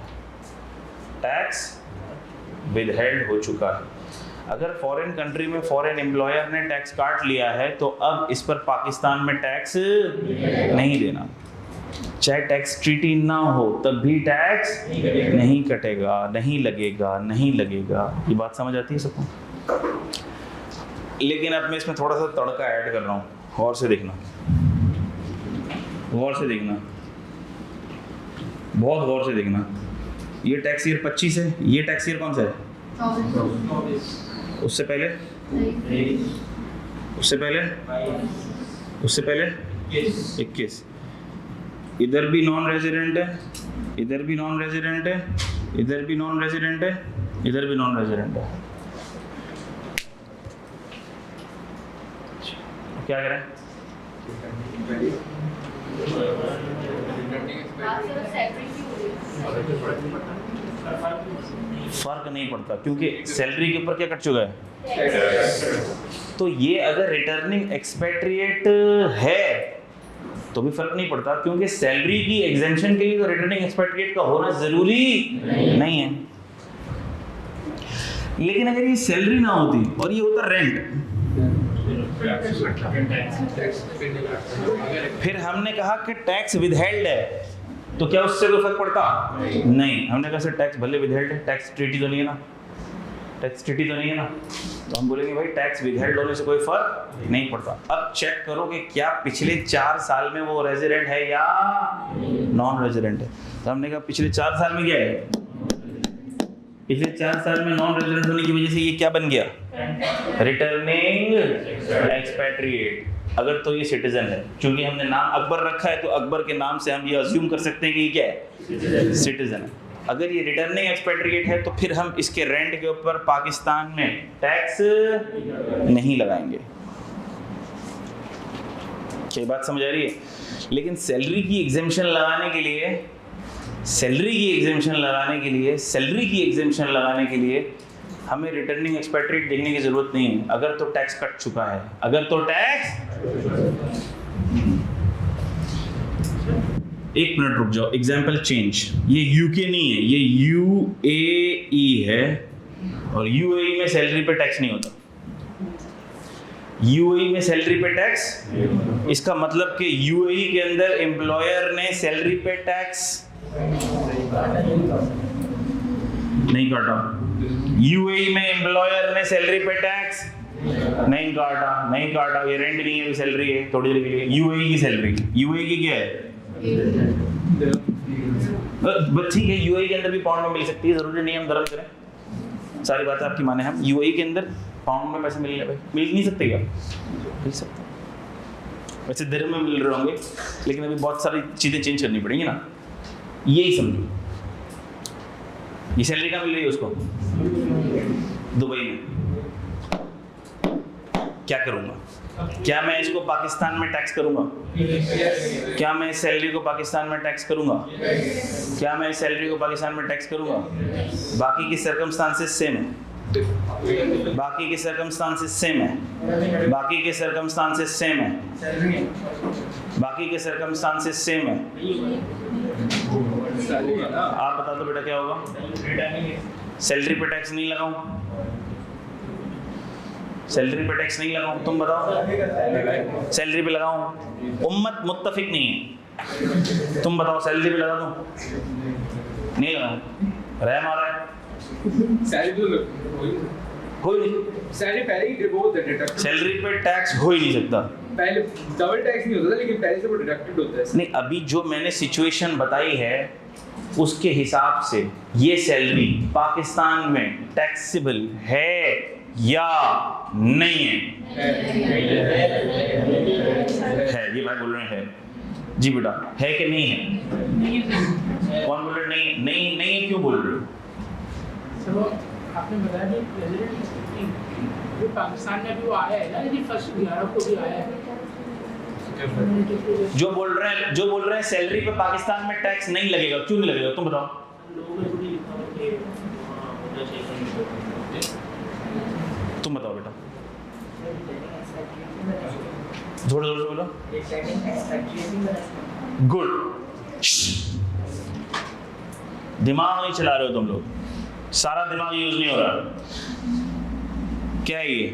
टैक्स विदहेल्ड हो चुका है। अगर फॉरेन कंट्री में फॉरेन एम्प्लॉयर ने टैक्स काट लिया है तो अब इस पर पाकिस्तान में टैक्स नहीं देना, चाहे टैक्स ट्रीटी ना हो तब भी टैक्स नहीं कटेगा, नहीं लगेगा, नहीं लगेगा। ये बात समझ आती है सबको? लेकिन अब मैं इसमें थोड़ा सा तड़का ऐड कर रहा हूँ, गौर से देखना, गौर से देखना, बहुत गौर से देखना। ये टैक्स ईयर 25 है, ये टैक्स ईयर कौन सा है? 24। उससे पहले, उससे पहले, उससे पहले 21। इधर भी नॉन रेजिडेंट है, इधर भी नॉन रेजिडेंट है, इधर भी नॉन रेजिडेंट है, इधर भी नॉन रेजिडेंट है। क्या करें? फर्क नहीं पड़ता क्योंकि सैलरी के ऊपर क्या कट चुका है। तो ये अगर रिटर्निंग एक्सपेट्रिएट है तो भी फर्क नहीं पड़ता क्योंकि सैलरी की एग्जेम्पशन के लिए तो रिटर्निंग एक्सपेट्रिएट का होना जरूरी नहीं है। लेकिन अगर ये सैलरी ना होती और ये होता रेंट, फिर हमने कहा कि टैक्स विदहेल्ड है तो क्या उससे कोई फर्क पड़ता? नहीं। हमने कहा सर टैक्स भले विदहेल्ड है, टैक्स ट्रीटी तो नहीं है ना, टैक्स ट्रीटी तो नहीं है ना, तो हम बोलेंगे भाई टैक्स विदहेल्ड होने से कोई फर्क नहीं पड़ता। अब चेक करो कि क्या पिछले 4 साल में वो रेजिडेंट है या नॉन रेजिडेंट है। तो हमने कहा पिछले 4 साल में क्या है? पिछले 4 साल में नॉन रेजिडेंट होने की वजह से ये क्या बन गया? Returning expatriate. अगर तो ये सिटीजन है, क्योंकि हमने नाम अकबर रखा है तो अकबर के नाम से हम ये अज्यूम कर सकते हैं कि ये क्या है? सिटीजन है। अगर ये रिटर्निंग एक्सपेट्रिएट है तो फिर हम इसके रेंट के ऊपर पाकिस्तान में टैक्स नहीं लगाएंगे। क्या बात समझ आ रही है? लेकिन सैलरी की एग्जेम्पशन लगाने के लिए, सैलरी की एग्जेम्पशन लगाने के लिए, सैलरी की एग्जेम्पशन लगाने के लिए हमें रिटर्निंग एक्सपेट्रिएट देखने की जरूरत नहीं है। अगर तो टैक्स कट चुका है, अगर तो टैक्स, एक मिनट रुक जाओ, एग्जाम्पल चेंज। ये यूके नहीं है, ये UAE है और UAE में सैलरी पे टैक्स नहीं होता। UAE में सैलरी पे टैक्स, इसका मतलब कि UAE के अंदर एम्प्लॉयर ने सैलरी पे टैक्स नहीं काटा। UAE में एम्प्लॉयर ने सैलरी पे टैक्स नहीं काटा। ये रेंट नहीं है, सैलरी है थोड़ी देर के लिए। UAE की सैलरी, UAE की क्या है? बस ठीक है, UAE के अंदर भी पाउंड में मिल सकती है, जरूरी नहीं हम दर्ज करें, सारी बातें आपकी माने हम। UAE के अंदर पाउंड में पैसे मिल नहीं सकते क्या? मिल सकते, वैसे दिरहम में मिल रहे होंगे, लेकिन अभी बहुत सारी चीज़ें चेंज करनी पड़ेंगी ना। यही समझो, ये सैलरी कहाँ मिल रही है उसको? दुबई में। क्या करूँगा? क्या मैं इसको पाकिस्तान में टैक्स करूँगा? क्या मैं इस सैलरी को पाकिस्तान में टैक्स करूँगा? क्या मैं इस सैलरी को पाकिस्तान में टैक्स करूँगा? बाकी की सर्कमस्टांसेस सेम है, बाकी के सर्कमस्टांसेस सेम है, बाकी के सर्कमस्टांसेस सेम है, बाकी के सर्कमस्टांसेस सेम है। आप बता दो बेटा क्या होगा? सैलरी पे टैक्स नहीं लगाऊं, सैलरी पे टैक्स नहीं लगाऊं, तुम बताओ। सैलरी पे लगाऊं, उम्मत मुत्तफिक नहीं है, तुम बताओ सैलरी पे लगा दूं? नहीं लगाऊं, रहम आ रहा है। सैलरी तो हो ही नहीं, सैलरी पहले ही वो डिडक्ट, सैलरी पे टैक्स हो ही नहीं सकता। पहले डबल टैक्स नहीं होता था, लेकिन पहले से वो डिडक्टेड होता है। नहीं, अभी जो मैंने सिचुएशन बताई है उसके हिसाब से ये सैलरी पाकिस्तान में टैक्सेबल है या नहीं है? है, ये भाई बोल रहे हैं है। जी बेटा, है कि नहीं है? कौन बोल रहे नहीं? नहीं नहीं है, क्यों बोल रहे हो? सर वो आपने बताया कि प्रेसिडेंट पाकिस्तान में भी वो आया है ना, यदि फर्स्ट 11 को भी आया है। जो बोल रहे हैं सैलरी पे पाकिस्तान में टैक्स नहीं लगेगा, क्यों नहीं लगेगा तुम बताओ? तुम बताओ बेटा, थोड़ा जोर से बोलो। गुड, दिमाग नहीं चला रहे हो तुम लोग, सारा दिमाग यूज नहीं हो रहा। क्या है ये?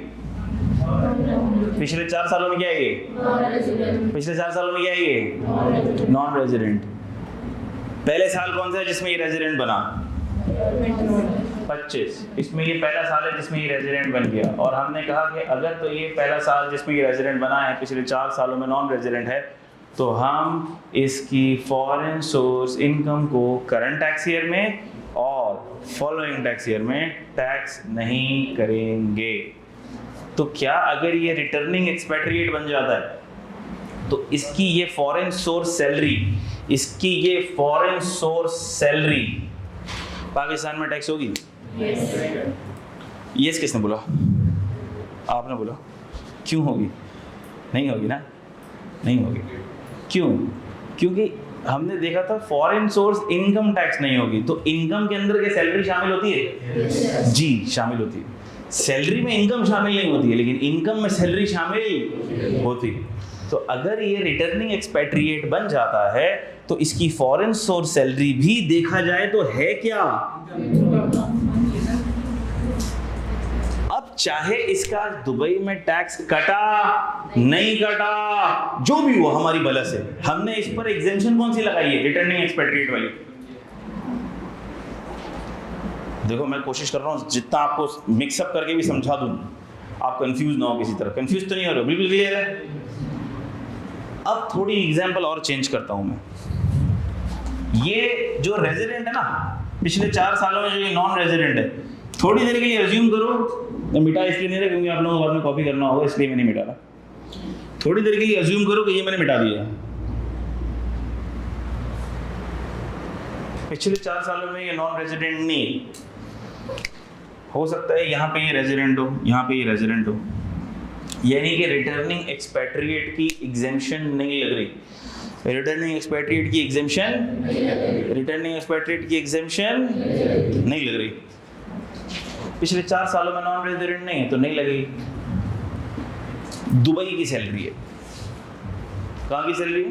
पिछले 4 सालों में क्या है ये? पिछले 4 सालों में क्या है ये? Non resident. पहले साल कौन सा है जिसमें ये रेजिडेंट बना? 25। इसमें ये पहला साल है जिसमें ये रेजिडेंट बन गया, और हमने कहा कि अगर तो ये पहला साल जिसमें ये रेजिडेंट बना है पिछले 4 सालों में नॉन रेजिडेंट है, तो हम इसकी फॉरेन सोर्स इनकम को करंट टैक्स ईयर में और फॉलोइंग टैक्स ईयर में टैक्स नहीं करेंगे। तो क्या अगर ये रिटर्निंग एक्सपेट्रिएट बन जाता है तो इसकी ये फॉरेन सोर्स सैलरी पाकिस्तान में टैक्स होगी? यस किसने बोला? आपने बोला। क्यों होगी? नहीं होगी ना, नहीं होगी। क्यों? क्योंकि हमने देखा था फॉरेन सोर्स इनकम टैक्स नहीं होगी, तो इनकम के अंदर क्या सैलरी शामिल होती है? जी शामिल होती है। सैलरी में इनकम शामिल नहीं होती है, लेकिन इनकम में सैलरी शामिल होती है। तो अगर ये रिटर्निंग एक्सपेट्रिएट बन जाता है तो इसकी फॉरेन सोर्स सैलरी भी देखा जाए तो है क्या? अब चाहे इसका दुबई में टैक्स कटा नहीं कटा, जो भी हो हमारी बलस है, हमने इस पर एग्जेम्पशन कौन सी लगाई है? रिटर्निंग एक्सपेट्रिएट वाली। देखो मैं कोशिश कर रहा हूँ जितना आपको मिक्सअप करके भी समझा दूँ, आप कंफ्यूज ना हो किसी तरह। कंफ्यूज तो नहीं हो रहे? बिल्कुल क्लियर है। अब थोड़ी एग्जांपल और चेंज करता हूँ मैं। ये जो रेजिडेंट है ना, पिछले 4 सालों में जो ये नॉन रेजिडेंट है, थोड़ी देर के लिए अज्यूम करो, मैं मिटा इसलिए नहीं रहा क्योंकि आप लोगों को बाद में कॉपी करना होगा, इसलिए मैं नहीं मिटा रहा। थोड़ी देर के लिए अज्यूम करो कि ये मैंने मिटा दिया। पिछले 4 सालों में ये नॉन रेजिडेंट नहीं, हो सकता है यहाँ पे ये रेजिडेंट हो, यहाँ पे ये रेजिडेंट हो, यानी कि रिटर्निंग एक्सपेट्रिएट की एग्जेम्पशन नहीं लग रही। रिटर्निंग एक्सपेट्रिएट की एग्जेम्पशन नहीं लग रही। पिछले 4 सालों में नॉन रेजिडेंट नहीं है तो नहीं लगेगी। दुबई की सैलरी है, कहाँ की सैलरी?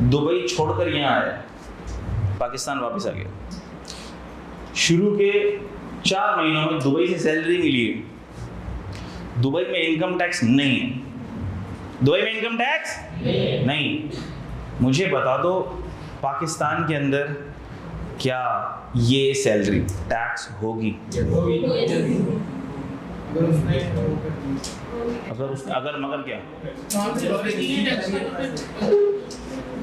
दुबई छोड़कर यहाँ आया, पाकिस्तान वापस आ गया। शुरू के 4 महीनों में दुबई से सैलरी मिली है। दुबई में इनकम टैक्स नहीं है। दुबई में इनकम टैक्स नहीं। मुझे बता दो पाकिस्तान के अंदर क्या ये सैलरी टैक्स होगी? अगर मगर क्या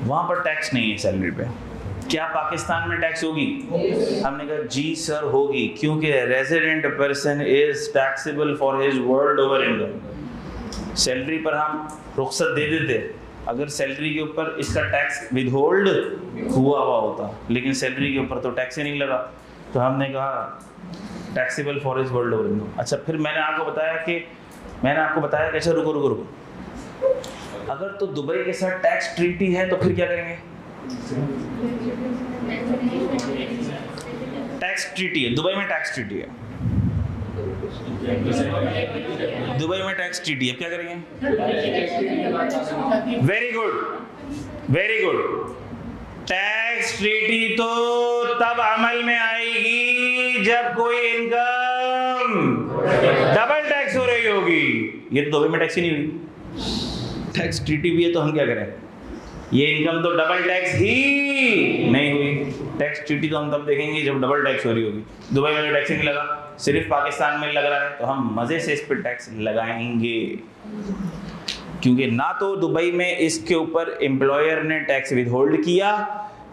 वहां पर टैक्स नहीं है सैलरी पे, क्या पाकिस्तान में टैक्स होगी? हमने कहा जी सर होगी, क्योंकि resident person is taxable for his world over income. Salary पर हम रुख्सत दे देते अगर सैलरी के ऊपर इसका टैक्स विदहोल्ड हुआ होता, लेकिन सैलरी के ऊपर तो टैक्स ही नहीं लगा, तो हमने कहा taxable for his world over income. अच्छा, फिर मैंने आपको बताया कि अच्छा रुको, अगर तो दुबई के साथ टैक्स ट्रीटी है तो फिर क्या करेंगे? टैक्स ट्रीटी है, दुबई में टैक्स ट्रीटी है, दुबई में टैक्स ट्रीटी है, क्या करेंगे? Very good. टैक्स ट्रीटी तो तब अमल में आएगी जब कोई इनकम डबल टैक्स हो रही होगी। ये तो दुबई में टैक्स ही नहीं हुई। टैक्स ट्रीटी भी है तो हम क्या करें? ये इनकम तो डबल टैक्स ही नहीं हुई। टैक्स ट्रीटी तो हम तब देखेंगे जब डबल टैक्स हो रही होगी। दुबई में तो टैक्स ही नहीं लगा, सिर्फ पाकिस्तान में लग रहा है, तो हम मज़े से इस पर टैक्स लगाएंगे, क्योंकि ना तो दुबई में इसके ऊपर एम्प्लॉयर ने टैक्स विदहोल्ड किया,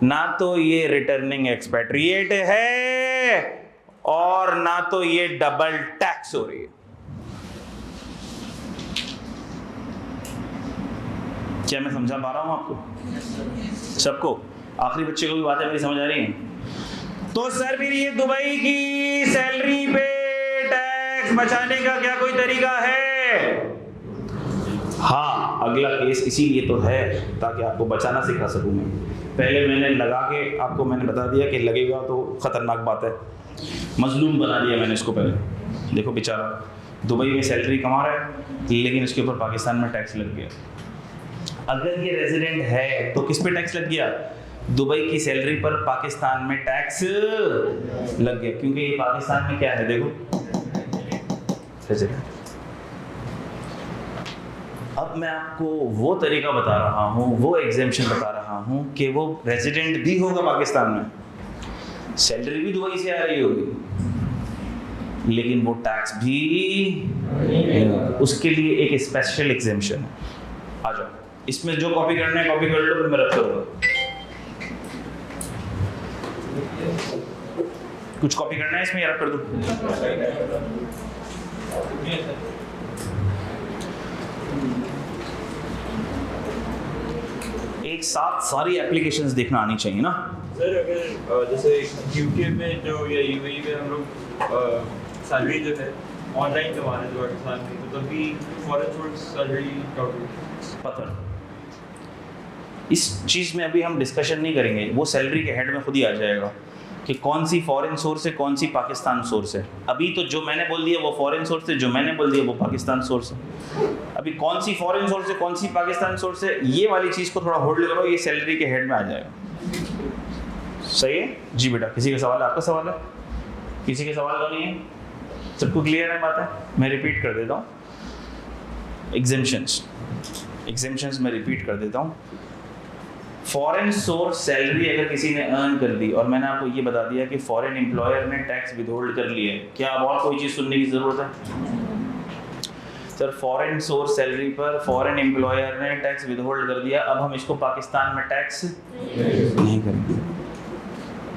ना तो ये रिटर्निंग एक्सपेट्रिएट है और ना तो ये डबल टैक्स हो रही है। क्या मैं समझा पा रहा हूं आपको सबको? आखिरी बच्चे को भी बातें मेरी समझ आ रही हैं? तो सर फिर ये दुबई की सैलरी पे टैक्स बचाने का क्या कोई तरीका है? हाँ, अगला केस इसीलिए तो है ताकि आपको बचाना सिखा सकूं मैं। पहले मैंने लगा के आपको मैंने बता दिया कि लगेगा तो खतरनाक बात है, मजलूम बना दिया मैंने इसको। पहले देखो बेचारा दुबई में सैलरी कमा रहा है लेकिन इसके ऊपर पाकिस्तान में टैक्स लग गया। अगर ये रेजिडेंट है तो किस पे टैक्स लग गया? दुबई की सैलरी पर पाकिस्तान में टैक्स लग गया, क्योंकि ये पाकिस्तान में क्या है देखो, रेजिडेंट। अब मैं आपको वो तरीका बता रहा हूँ, वो एग्जेम्पशन बता रहा हूँ कि वो रेजिडेंट भी होगा पाकिस्तान में, सैलरी भी दुबई से आ रही होगी, लेकिन वो टैक्स भी, उसके लिए एक स्पेशल एग्जेम्पशन है। आ जाओ, इसमें जो कॉपी करना है कॉपी कर लो, फिर मैं रख करूँगा। कुछ कॉपी करना है इसमें या रख कर दूँ? एक साथ सारी एप्लीकेशंस देखना आनी चाहिए ना सर। अगर जैसे यूके में जो या यूएई में हम लोग सैलरी जो है ऑनलाइन कमा रहे हैं जो पाकिस्तान में, तो तभी फॉरेन सोर्स सैलरी पता नहीं। इस चीज़ में अभी हम डिस्कशन नहीं करेंगे, वो सैलरी के हेड में खुद ही आ जाएगा कि कौन सी फॉरेन सोर्स है, कौन सी पाकिस्तान सोर्स है। अभी तो जो मैंने बोल दिया वो फॉरेन सोर्स है, जो मैंने बोल दिया वो पाकिस्तान सोर्स है। अभी कौन सी फॉरेन सोर्स है, कौन सी पाकिस्तान सोर्स है, ये वाली चीज़ को थोड़ा होल्ड करो, ये सैलरी के हेड में आ जाएगा। सही है जी बेटा? किसी का सवाल है? आपका सवाल है? किसी के सवाल तो नहीं है? सबको क्लियर है बात है? मैं रिपीट कर देता हूँ एग्जेम्पशंस मैं रिपीट कर देता हूँ। फॉरेन सोर्स सैलरी अगर किसी ने अर्न कर दी, और मैंने आपको ये बता दिया कि फॉरेन एम्प्लॉयर ने टैक्स विदहोल्ड कर लिया है, क्या अब और कोई चीज़ सुनने की ज़रूरत है? सर फॉरेन सोर्स सैलरी पर फॉरेन एम्प्लॉयर ने टैक्स विदहोल्ड कर दिया, अब हम इसको पाकिस्तान में टैक्स नहीं करेंगे।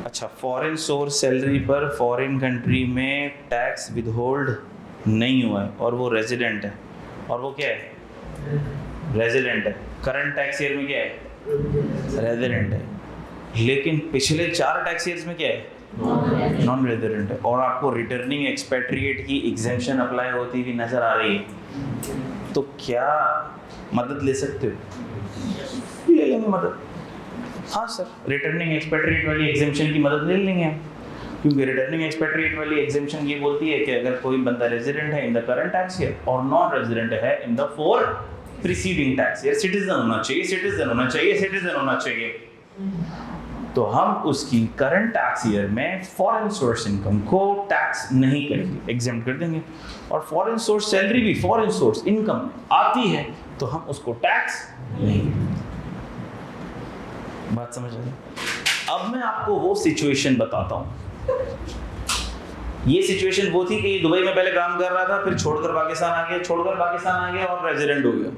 अच्छा, फॉरेन सोर्स सैलरी पर फॉरेन कंट्री में टैक्स विदहोल्ड नहीं हुआ है और वो रेजिडेंट है, और वो क्या है? रेजिडेंट है। करंट टैक्स ईयर में क्या है? रेजिडेंट है। लेकिन पिछले 4 टैक्स ईयर्स में क्या है? नॉन रेजिडेंट है। और आपको रिटर्निंग एक्सपेट्रिएट की एग्जेम्पशन अप्लाई होती हुई नजर आ रही है, तो क्या मदद ले सकते हो? ले लेंगे मदद। हाँ सर, रिटर्निंग एक्सपेट्रिएट वाली एग्जेम्पशन की मदद ले लेंगे हम, क्योंकि रिटर्निंग एक्सपेट्रिएट वाली एग्जेम्पशन ये बोलती है कि अगर कोई बंदा रेजिडेंट है in the current tax year और नॉन रेजिडेंट है इन the 4 preceding tax year, citizen होना चाहिए, सिटीजन होना चाहिए, सिटीजन होना चाहिए, तो हम उसकी करंट टैक्स ईयर में फॉरेन सोर्स इनकम को टैक्स नहीं करेंगे, एग्जेम्प्ट कर देंगे। और फॉरेन सोर्स सैलरी भी फॉरेन सोर्स इनकम आती है तो हम उसको टैक्स नहीं करेंगे। बात समझ आ गई? अब मैं आपको वो सिचुएशन बताता हूँ। ये सिचुएशन वो थी कि दुबई में पहले काम कर रहा था, फिर छोड़कर पाकिस्तान आ गया और रेजिडेंट हो गया।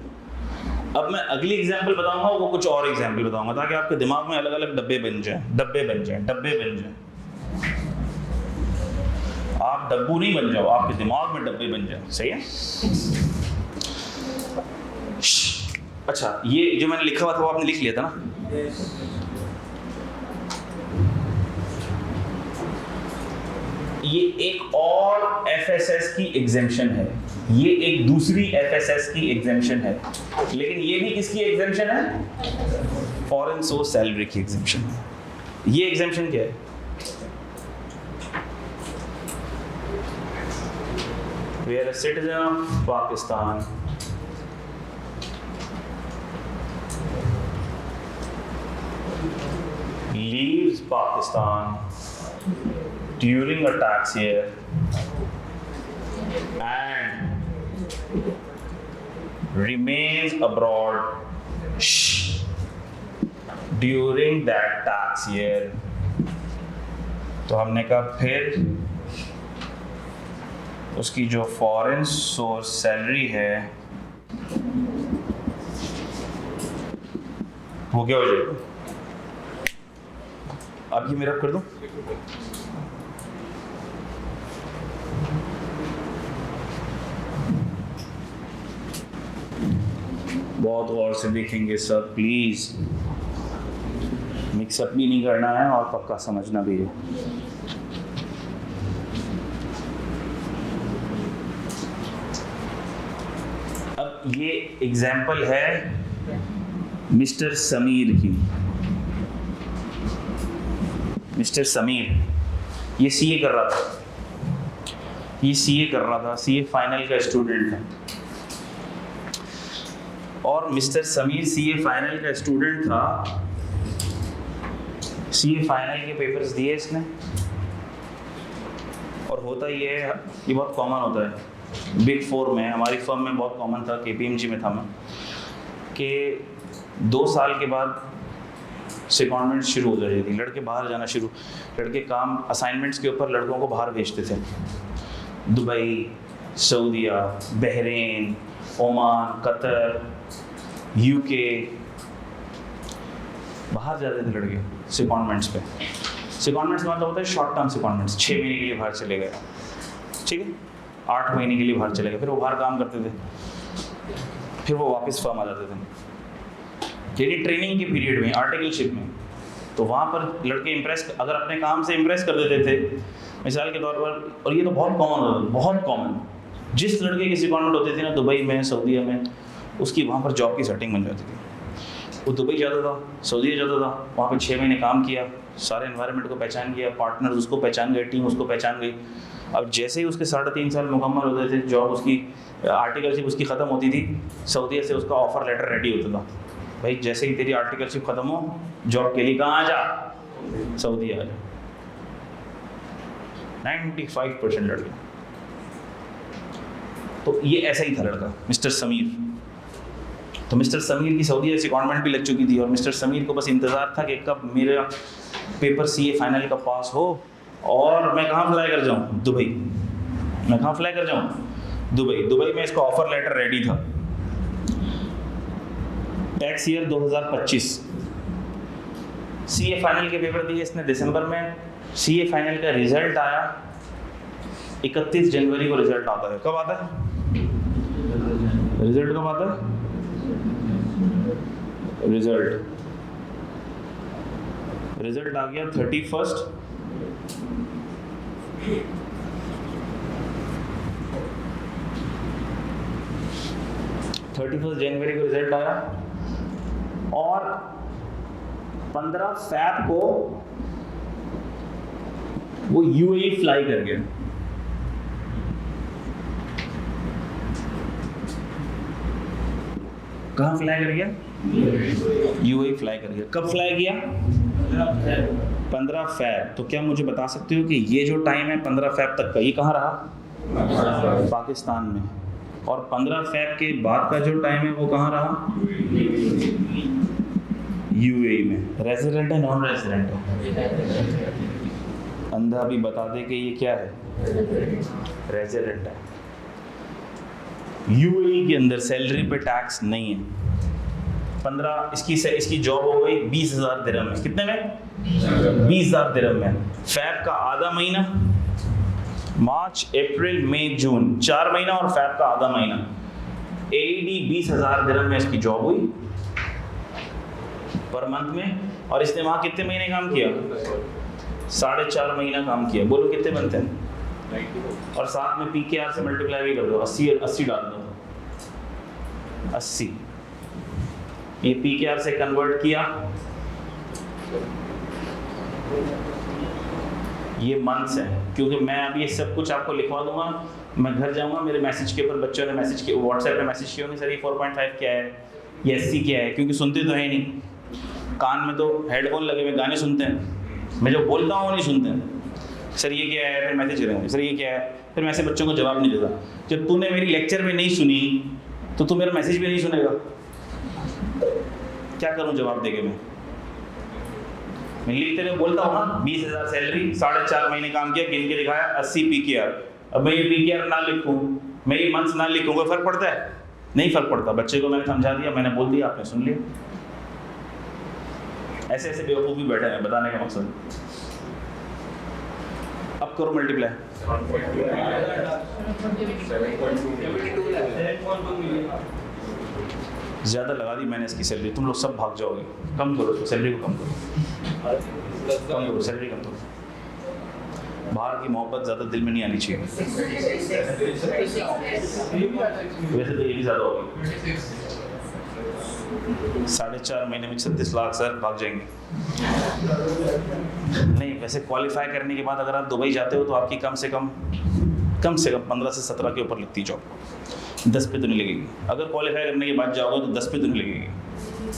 अब मैं अगली एग्जांपल बताऊंगा, वो कुछ और एग्जांपल बताऊंगा ताकि आपके दिमाग में अलग अलग डब्बे बन जाएं। आप डब्बू नहीं बन जाओ, आपके दिमाग में डब्बे बन जाए। सही है? अच्छा, ये जो मैंने लिखा हुआ था वो आपने लिख लिया था ना? ये एक और एफएसएस की एग्जेम्पशन है, ये एक दूसरी एफएसएस की एग्जेम्पशन है, लेकिन ये भी किसकी एग्जेम्पशन है? फॉरेन सोर्स सैलरी की एग्जेम्पशन है। ये एग्जेम्पशन क्या है? We are a citizen of Pakistan. Leaves Pakistan during a tax year and remains abroad during that tax year. तो हमने कहा फिर उसकी जो फॉरेन सोर्स सैलरी है वो क्या हो जाएगा? अब ये मेरा कर दूं? बहुत गौर से देखेंगे सर प्लीज, मिक्सअप भी नहीं करना है और पक्का समझना भी है। अब ये एग्जाम्पल है मिस्टर समीर की। मिस्टर समीर ये सीए कर रहा था, सीए फाइनल का स्टूडेंट है। और मिस्टर समीर सीए फाइनल का स्टूडेंट था। सीए फाइनल के पेपर्स दिए इसने, और होता ये है, ये बहुत कॉमन होता है बिग 4 में, हमारी फर्म में बहुत कॉमन था, KPMG में था मैं, कि 2 साल के बाद सेकंडमेंट शुरू हो जाती थी, लड़के बाहर जाना शुरू, लड़के काम असाइनमेंट्स के ऊपर लड़कों को बाहर भेजते थे, दुबई, सऊदीया, बहरीन, ओमान, कतर, UK, बाहर जाते थे लड़के सेकंडमेंट्स पे। सेकंडमेंट्स मतलब होता है शॉर्ट टर्म सेकंडमेंट्स, 6 महीने के लिए बाहर चले गए, ठीक है, 8 महीने के लिए बाहर चले गए, फिर वो बाहर काम करते थे, फिर वो वापस फर्म आ जाते थे, यानी ट्रेनिंग के पीरियड में, आर्टिकलशिप में। तो वहाँ पर लड़के इम्प्रेस, अगर अपने काम से इम्प्रेस कर देते थे मिसाल के तौर पर, और ये तो बहुत कॉमन होता था, बहुत कॉमन, जिस लड़के की सेकंडमेंट होती थी ना दुबई में, सऊदीया में, उसकी वहाँ पर जॉब की सेटिंग बन जाती थी। वो दुबई जाता था, सऊदीया जाता था, वहाँ पर 6 महीने काम किया, सारे एनवायरनमेंट को पहचान गया, पार्टनर उसको पहचान गए, टीम उसको पहचान गई। अब जैसे ही उसके 3.5 साल मुकम्मल होते थे, जॉब उसकी, आर्टिकलशिप उसकी ख़त्म होती थी, सऊदीया से उसका ऑफर लेटर रेडी होता था, भाई जैसे ही तेरी आर्टिकलशिप ख़त्म हो, जॉब के लिए कहाँ आ जा, सऊदीया आ जा। 95% लड़के। तो ये ऐसा ही था लड़का मिस्टर समीर। तो मिस्टर समीर की सऊदीया सेकंडमेंट भी लग चुकी थी, और मिस्टर समीर को बस इंतज़ार था कि कब मेरा पेपर सीए फाइनल का पास हो और मैं कहाँ फ्लाई कर जाऊँ, दुबई। मैं कहाँ फ्लाई कर जाऊँ, दुबई। दुबई में इसका ऑफर लेटर रेडी था। टैक्स ईयर 2025, सीए फाइनल के पेपर दिए इसने दिसंबर में। सीए फाइनल का रिजल्ट आया 31 जनवरी को। रिजल्ट आता है, कब आता है रिजल्ट, कब आता है रिजल्ट आ गया 31 जनवरी को रिजल्ट आया, और 15 फैब को वो UAE फ्लाई कर गया। कहाँ फ्लाई कर गया, UAE फ्लाई कर गया। कब फ्लाई किया, 15 फैब। तो क्या मुझे बता सकते हो कि ये जो टाइम है 15 फैब तक का, ये कहाँ रहा, पाकिस्तान में, और 15 फैब के बाद का जो टाइम है वो कहाँ रहा, UAE में। रेजिडेंट है, नॉन रेजिडेंट है? अंधा भी बता दे कि ये क्या है, रेजिडेंट है। UAE के अंदर सैलरी पे टैक्स नहीं है। 15 इसकी जॉब हो गई 20,000 दिरहम में। कितने में, 20,000 दिरहम में। फैब का आधा महीना, मार्च, अप्रैल, मई, जून, 4 महीना, और फैब का आधा महीना, AED 20,000 दिरहम में इसकी जॉब हुई पर मंथ में। और इसने वहाँ कितने महीने काम किया, 4.5 महीना काम किया। बोलो कितने बनते हैं, और साथ में PKR से मल्टीप्लाई भी कर दो, 80 डाल दो, 80। ये PKR से कन्वर्ट किया, ये मंथ्स है, क्योंकि मैं अभी ये सब कुछ आपको लिखवा दूंगा। मैं घर जाऊंगा, मेरे मैसेज के ऊपर बच्चों ने मैसेज किया, व्हाट्सएप पे मैसेज किया होंगे, सर ये 4.5 क्या है, ये 80 क्या है, क्योंकि सुनते तो है नहीं, कान में तो हेडफोन लगे हुए गाने सुनते हैं, मैं जो बोलता हूँ नहीं सुनते हैं। सर ये क्या है, फिर मैसेज करेंगे, सर ये क्या है, फिर मैं ऐसे बच्चों को जवाब नहीं देता। जब तूने मेरी लेक्चर में नहीं सुनी तो तू मेरा मैसेज भी नहीं सुनेगा, क्या करूं जवाब देके मैं लिखते हुए बोलता हूँ ना, 20,000 सैलरी, 4.5 महीने काम किया, गिन के दिखाया, 80 PKR। अब मैं ये PKR ना लिखूँ, मैं ये मंथ्स ना लिखूँगा, फर्क पड़ता है? नहीं फर्क पड़ता। बच्चे को मैंने समझा दिया, मैंने बोल दिया, आपने सुन लिया। ऐसे ऐसे बेवकूफ़ भी बैठे हैं, बताने का मकसद। अब करो मल्टीप्लाई। ज़्यादा लगा दी मैंने इसकी सैलरी, तुम लोग सब भाग जाओगे। कम करो इसको, सैलरी को कम करो, सैलरी कम करो। बाहर की मोहब्बत ज़्यादा दिल में नहीं आनी चाहिए। वैसे तो ये भी ज़्यादा होगी। 4.5 महीने में 36 लाख सर, भाग जाएंगे। नहीं, वैसे क्वालिफाई करने के बाद अगर आप दुबई जाते हो तो आपकी कम से कम 15 से 17 के ऊपर लगती जॉब, 10 पे तो नहीं लगेगी। अगर क्वालिफाई करने के बाद जाओगे तो 10 पे तो नहीं लगेगी,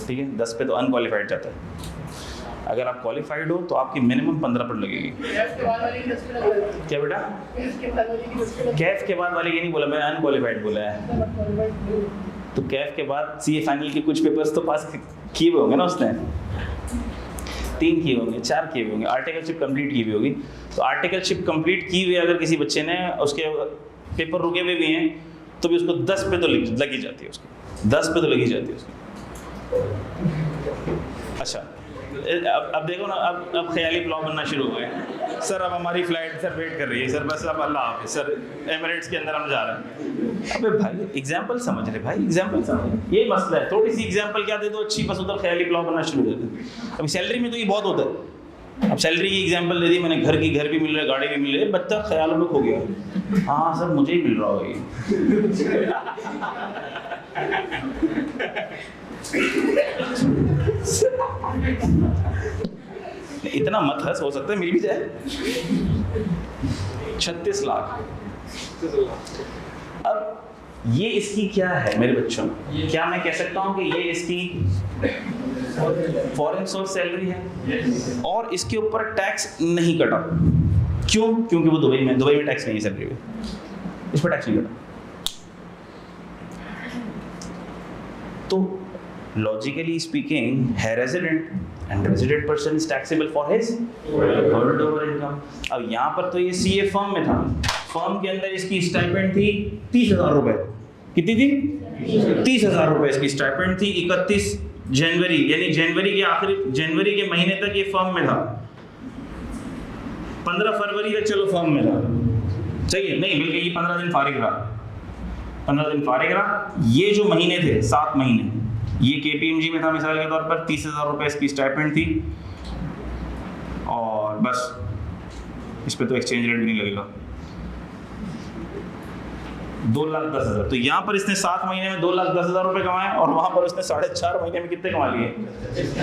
ठीक है। 10 पे तो अनक्वालिफाइड जाता है। अगर आप क्वालिफाइड हो तो आपकी मिनिमम 15 पर लगेगी। क्या बेटा? कैफ के बाद वाले की नहीं बोला मैंने, अनक्वालिफाइड बोला है। तो कैफ के बाद सीए फाइनल के कुछ पेपर्स तो पास किए हुए होंगे ना उसने, 3 किए होंगे, 4 किए हुए होंगे, आर्टिकलशिप कंप्लीट की हुई होगी। तो आर्टिकलशिप कंप्लीट की हुई अगर किसी बच्चे ने, उसके पेपर रुके हुए भी हैं तो भी उसको 10 पे तो लगी जाती है, उसकी 10 पे तो लगी जाती है उसकी। अच्छा, अब देखो ना, अब ख्याली ब्लॉग बनना शुरू हो गए। सर अब हमारी फ्लाइट सर वेट कर रही है सर, बस अब अल्लाह हाफ़िज़ सर, एमिरेट्स के अंदर हम जा रहे हैं। अबे भाई एग्जाम्पल समझ रहे भाई, एग्जाम्पल समझ, ये मसला है। थोड़ी सी एग्जाम्पल क्या दे दो अच्छी, बस उधर ख्याली ब्लॉग बनना शुरू हो जाते हैं। अभी सैलरी में तो ये बहुत होता है। अब सैलरी की एग्जाम्पल दे दी मैंने, घर भी मिल रहा है, गाड़ी भी मिल रही है, बच्चा ख्यालों में खो गया। हाँ सर मुझे ही मिल रहा होगा ये। इतना मत हंस, हो सकता है मिल भी जाए। 36 लाख। अब ये इसकी क्या है मेरे बच्चों, क्या मैं कह सकता हूँ कि ये इसकी फॉरेन सोर्स सैलरी है और इसके ऊपर टैक्स नहीं कटा। क्यों? क्योंकि वो दुबई में टैक्स नहीं है सैलरी में, इस पर टैक्स नहीं कटा। तो लॉजिकली स्पीकिंग है resident, and resident person is taxable for his earned over income. अब यहाँ पर तो ये सीए फर्म में था, फर्म के अंदर इसकी स्टाइपेंड थी 30,000 रुपए। कितनी थी? 30,000 रुपए इसकी स्टाइपेंड थी। 31 जनवरी यानी जनवरी के महीने तक ये फर्म में था। 15 फरवरी तक चलो फर्म में था, सही है, नहीं बल्कि ये 15 दिन फारिग रहा। ये जो महीने थे 7 महीने, ये केपीएमजी में था मिसाल के तौर पर, 30,000 रुपए इसकी स्टाइपेंड थी और बस इस पे तो एक्सचेंज रेट भी नहीं लगेगा। 2,10,000। तो यहाँ पर इसने 7 महीने में 2,10,000 रुपए कमाए और वहां पर उसने 4.5 महीने में कितने कमा लिए?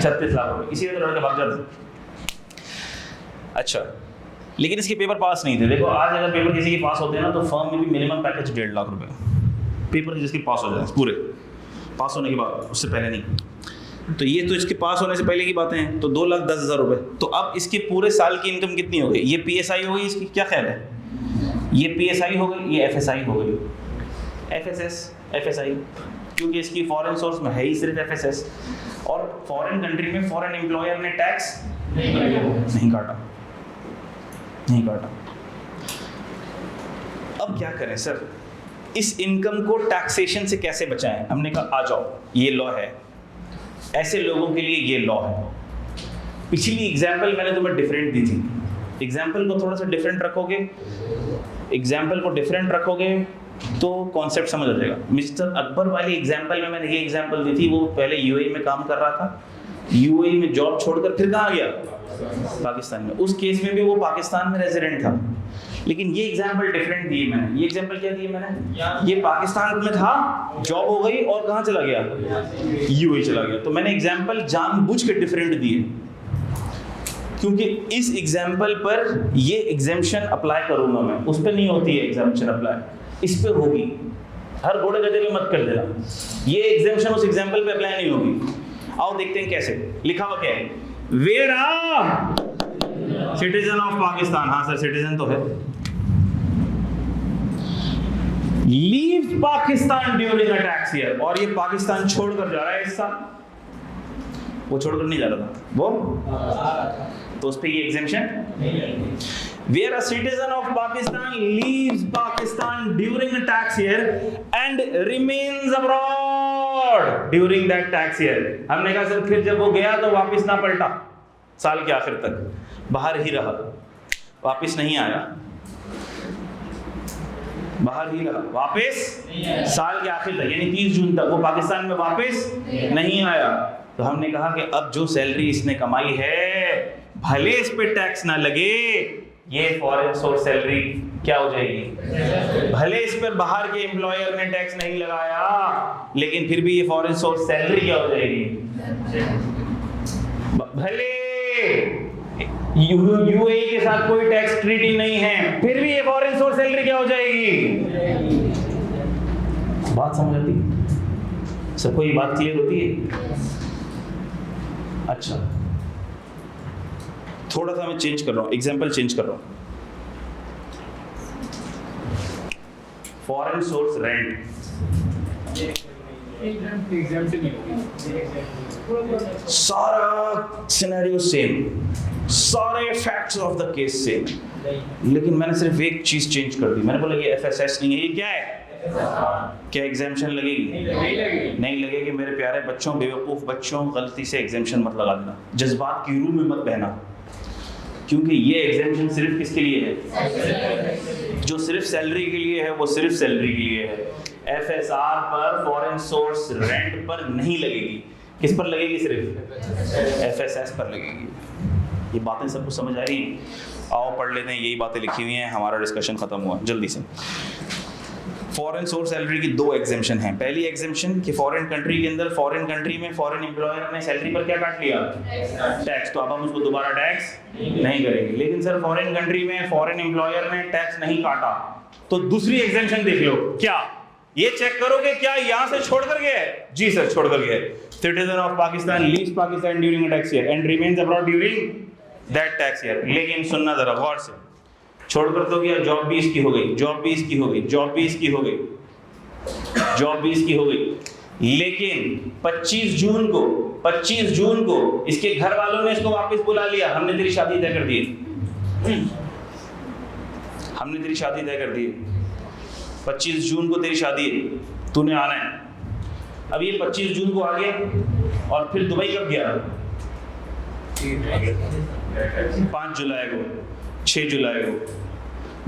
36 लाख रुपए। इसी तरह भाग जाते। अच्छा, लेकिन इसके पेपर पास नहीं थे। देखो आज अगर पेपर किसी के पास होते हैं ना तो फर्म में भी मिनिमम पैकेज 1.5 लाख रुपए पेपर जिसके पास हो जाए, पूरे पास होने के बाद, उससे पहले नहीं। तो ये तो इसके पास होने से पहले की बातें हैं। तो 2,10,000 रुपए। तो अब इसके पूरे साल की इनकम कितनी हो गई? ये पीएसआई हो गई इसकी, क्या ख्याल है? ये पीएसआई हो गई, ये एफएसआई हो गई, एफएसआई, क्योंकि इसकी फॉरेन सोर्स में है ही सिर्फ एफएसएस। और फॉरेन कंट्री में फॉरेन एम्प्लॉयर ने टैक्स नहीं काटा। अब क्या करें सर, इस इनकम को टैक्सेशन से कैसे बचाएं? हमने कहा आ जाओ, ये लॉ है, ऐसे लोगों के लिए ये लॉ है। पिछली एग्जाम्पल मैंने तुम्हें डिफरेंट दी थी, एग्जाम्पल को थोड़ा सा डिफरेंट रखोगे तो कॉन्सेप्ट समझ आ जाएगा। मिस्टर अकबर वाली एग्जाम्पल में मैंने ये एग्जाम्पल दी थी, वो पहले यूएई में काम कर रहा था, यूएई में जॉब छोड़कर फिर कहाँ गया? पाकिस्तान में। उस केस में भी वो पाकिस्तान में रेजिडेंट था, लेकिन ये एग्जाम्पल डिफरेंट दी मैंने। ये एग्जाम्पल क्या दी मैंने? ये पाकिस्तान में था, जॉब हो गई और कहाँ चला गया? यूएई चला गया। तो मैंने एग्जाम्पल जानबूझ के डिफरेंट दिए, क्योंकि इस एग्जाम्पल पर ये एग्जेम्पशन अप्लाई करूंगा मैं, उस पर नहीं होती है एग्जेम्पशन अप्लाई, इस पे होगी। हर घोड़े गधे में मत कर देना, ये एग्जेम्पशन उस एग्जाम्पल पे अप्लाई नहीं होगी। आओ देखते हैं कैसे। लिखा हुआ क्या है? Where are citizen of Pakistan, हाँ सर सिटीजन तो है, leave Pakistan during a tax year, और ये पाकिस्तान छोड़कर जा रहा है इस साल। वो छोड़कर नहीं जा रहा था वो, तो उस पे ये exemption. Where a citizen of Pakistan leaves Pakistan during a tax year and remains abroad abroad during that tax year. हमने कहा सर फिर जब वो गया तो वापस ना पलटा, साल के आखिर तक बाहर ही रहा, वापस नहीं आया, बाहर ही रहा, वापस साल के आखिर तक यानी 30 जून तक वो पाकिस्तान में वापस नहीं आया। तो हमने कहा कि अब जो सैलरी इसने कमाई है भले इस पे टैक्स ना लगे, ये फॉरेन सोर्स सैलरी क्या हो जाएगी, भले इस पर बाहर के एम्प्लॉयर ने टैक्स नहीं लगाया लेकिन फिर भी ये फॉरेन सोर्स सैलरी क्या हो जाएगी, भले यूएई के साथ कोई टैक्स ट्रीटी नहीं है फिर भी ये फॉरेन सोर्स सैलरी क्या हो जाएगी। बात समझ आती सबको, ये बात क्लियर होती है। अच्छा थोड़ा सा मैं चेंज कर रहा हूं, एग्जांपल चेंज कर रहा हूं। फॉरेन सोर्स रेंट सारा सिनेरियो सेम, सारे facts of the case same, लेकिन मैंने सिर्फ एक चीज चेंज कर दी। मैंने बोला ये एफएसएस नहीं है, ये क्या है, क्या एग्जाम्पशन लगेगी, नहीं लगेगी। मेरे प्यारे बच्चों, बेवकूफ बच्चों, गलती से एग्जाम्पशन मत लगा देना, जज्बात की रूह में मत बहना, क्योंकि ये एग्जाम्पशन सिर्फ किसके लिए है, जो सिर्फ सैलरी के लिए है वो सिर्फ सैलरी के लिए है। एफएसआर पर, फॉरेन सोर्स रेंट पर नहीं लगेगी। किस पर लगेगी, सिर्फ एफएसएस पर लगेगी। ये बातें सबको समझ आ रही हैं? आओ पढ़ लेते हैं, यही बातें लिखी हुई हैं, हमारा डिस्कशन खत्म हुआ जल्दी से। फॉरेन सोर्स सैलरी की दो एग्जेम्पशन हैं। पहली एग्जेम्पशन कि फॉरेन कंट्री के अंदर, फॉरेन कंट्री में फॉरेन एम्प्लॉयर ने सैलरी पर क्या काट लिया, टैक्स, तो अब हम उसको दोबारा टैक्स नहीं करेंगे। लेकिन सर फॉरेन कंट्री में फॉरेन एम्प्लॉयर ने टैक्स नहीं काटा, तो दूसरी एग्जेम्पशन देख लो, क्या ये चेक करो कि क्या यहां से छोड़ कर गया है, जी सर छोड़ कर गया है। Citizen of Pakistan leaves Pakistan during tax year and remains abroad during that tax year. लेकिन सुनना जरा गौर से, छोड़कर तो गया, जॉब भी इसकी हो गई, जॉब भी इसकी हो गई, जॉब भी इसकी हो गई, जॉब भी इसकी हो गई, लेकिन 25 जून को इसके घर वालों ने इसको वापस बुला लिया, हमने तेरी शादी तय कर दी, हमने तेरी शादी तय कर दी, 25 जून को तेरी शादी है, तूने आना है। अब ये 25 जून को आ गया और फिर दुबई कब गया, 5 जुलाई को, 6 जुलाई को,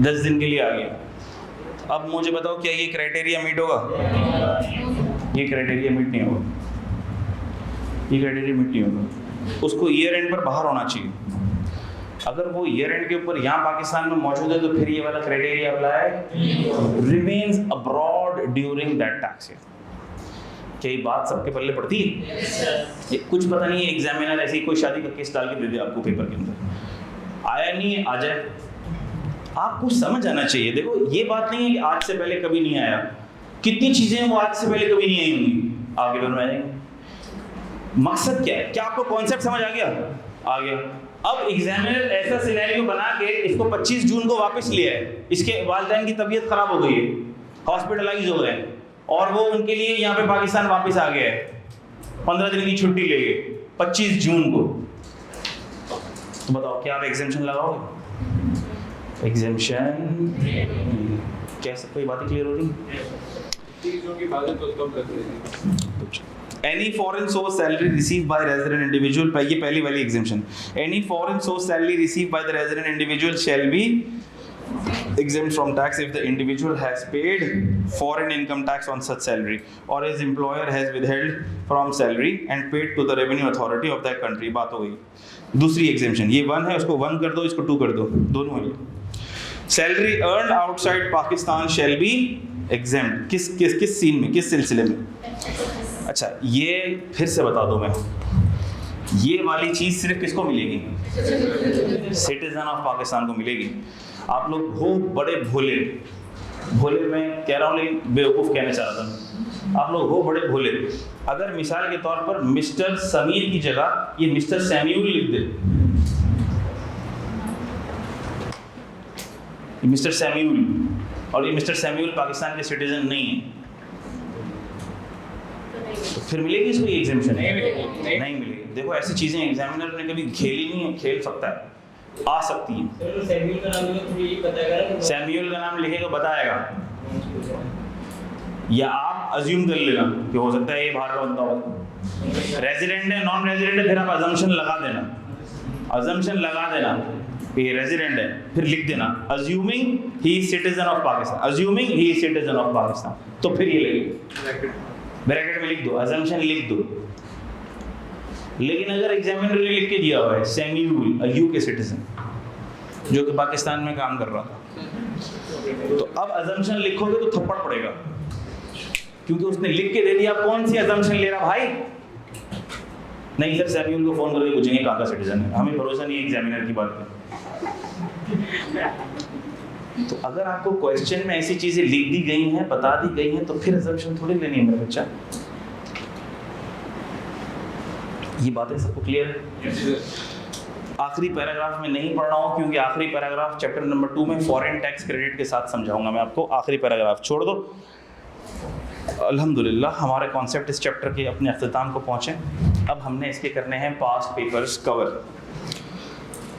10 दिन के लिए आ गया। अब मुझे बताओ क्या ये क्राइटेरिया मीट होगा, ये क्राइटेरिया मीट नहीं होगा, ये क्राइटेरिया मीट नहीं होगा। उसको ईयर एंड पर बाहर होना चाहिए। अगर वो ईयर एंड के ऊपर यहाँ पाकिस्तान में मौजूद है तो फिर ये वाला criteria apply, remains abroad during that tax year. क्या ये बात सबके पल्ले पड़ती है? ये कुछ पता नहीं है, एग्जामिनर ऐसे ही कोई शादी का केस डाल के दे दे आपको पेपर के अंदर, आया नहीं आ जाए, आपको समझ आना चाहिए। देखो ये बात नहीं है कि आज से पहले कभी नहीं आया, कितनी चीजें हैं वो आज से पहले कभी नहीं आई होंगी, आगे बनवाएंगे। मकसद क्या है, क्या आपको कॉन्सेप्ट समझ आ गया? आ गया। अब एग्जामिनर ऐसा सिनेरियो बना के इसको 25 जून को वापस लिया है, इसके वालिदैन की तबीयत खराब हो गई है, हॉस्पिटलाइज हो गए और वो उनके लिए यहाँ पे पाकिस्तान वापस आ गया है, 15 दिन की छुट्टी ले गए 25 जून को, तो बताओ क्या आप एग्जेम्पशन लगाओगे? एग्जेम्पशन क्या, सब कोई बातें क्लियर हो रही? Any foreign source salary received by resident individual, ये पहली वाली exemption, any foreign source salary received by the resident individual shall be exempt from tax if the individual has paid foreign income tax on such salary or his employer has withheld from salary and paid to the revenue authority of that country। बात हो गई। दूसरी exemption, ये 1 है, उसको 1 कर दो, इसको 2 कर दो, दोनों है। Salary earned outside Pakistan shall be exempt। किस सीन में, किस सिलसिले में? अच्छा ये फिर से बता दो मैं, ये वाली चीज सिर्फ किसको मिलेगी? सिटीजन ऑफ पाकिस्तान को मिलेगी। आप लोग हो बड़े भोले, भोले मैं कह रहा हूँ लेकिन बेवकूफ़ कहना चाह रहा था, आप लोग हो बड़े भोले। अगर मिसाल के तौर पर मिस्टर समीर की जगह ये मिस्टर सैम्यूल लिख दे, मिस्टर सैम्यूल, और ये मिस्टर सैम्यूल पाकिस्तान के सिटीजन नहीं है, तो फिर मिलेगी इसको ये एग्जेम्पशन? नहीं मिलेगी। देखो ऐसी चीजें एग्जामिनर ने कभी खेली नहीं है, खेल सकता है, आ सकती है। सैम्यूल का नाम लिखेगा बताएगा, या आप अज्यूम कर लेना कि हो सकता है ये बाहर का बंदा हो। रेजिडेंट है नॉन रेजिडेंट है, फिर आप अजम्पशन लगा देना, अजम्पशन लगा देना कि ये रेजिडेंट है, फिर लिख देना assuming he is citizen of Pakistan, assuming he is citizen of Pakistan, तो फिर ये लगेगा ब्रैकेट में लिख दो, अजम्पशन लिख दो। लेकिन अगर एग्जामिनर ने लिख के दिया हुआ है सैम्यूल यूके सिटीजन जो कि पाकिस्तान में काम कर रहा था, तो अब अजम्पशन लिखोगे तो थप्पड़ पड़ेगा, क्योंकि उसने लिख के दे दिया। कौन सी अजम्पशन ले रहा भाई? नहीं सर, सैम्यूल को फोन करके पूछेंगे कहाँ का सिटीजन है, हमें भरोसा नहीं है एग्जामिनर की बात पे। तो अगर आपको क्वेश्चन में ऐसी चीजें लिख दी गई हैं, बता दी गई हैं, तो फिर अजम्पशन थोड़ी लेनी है मेरा बच्चा। ये बातें सबको क्लियर है? आखिरी पैराग्राफ में नहीं पढ़ रहा हूँ, क्योंकि आखिरी पैराग्राफ चैप्टर नंबर 2 में फॉरेन टैक्स क्रेडिट के साथ समझाऊंगा मैं आपको। आखिरी पैराग्राफ छोड़ दो। अल्हम्दुलिल्लाह हमारे कॉन्सेप्ट इस चैप्टर के अपने अख्ताम को पहुँचे। अब हमने इसके करने हैं past papers cover.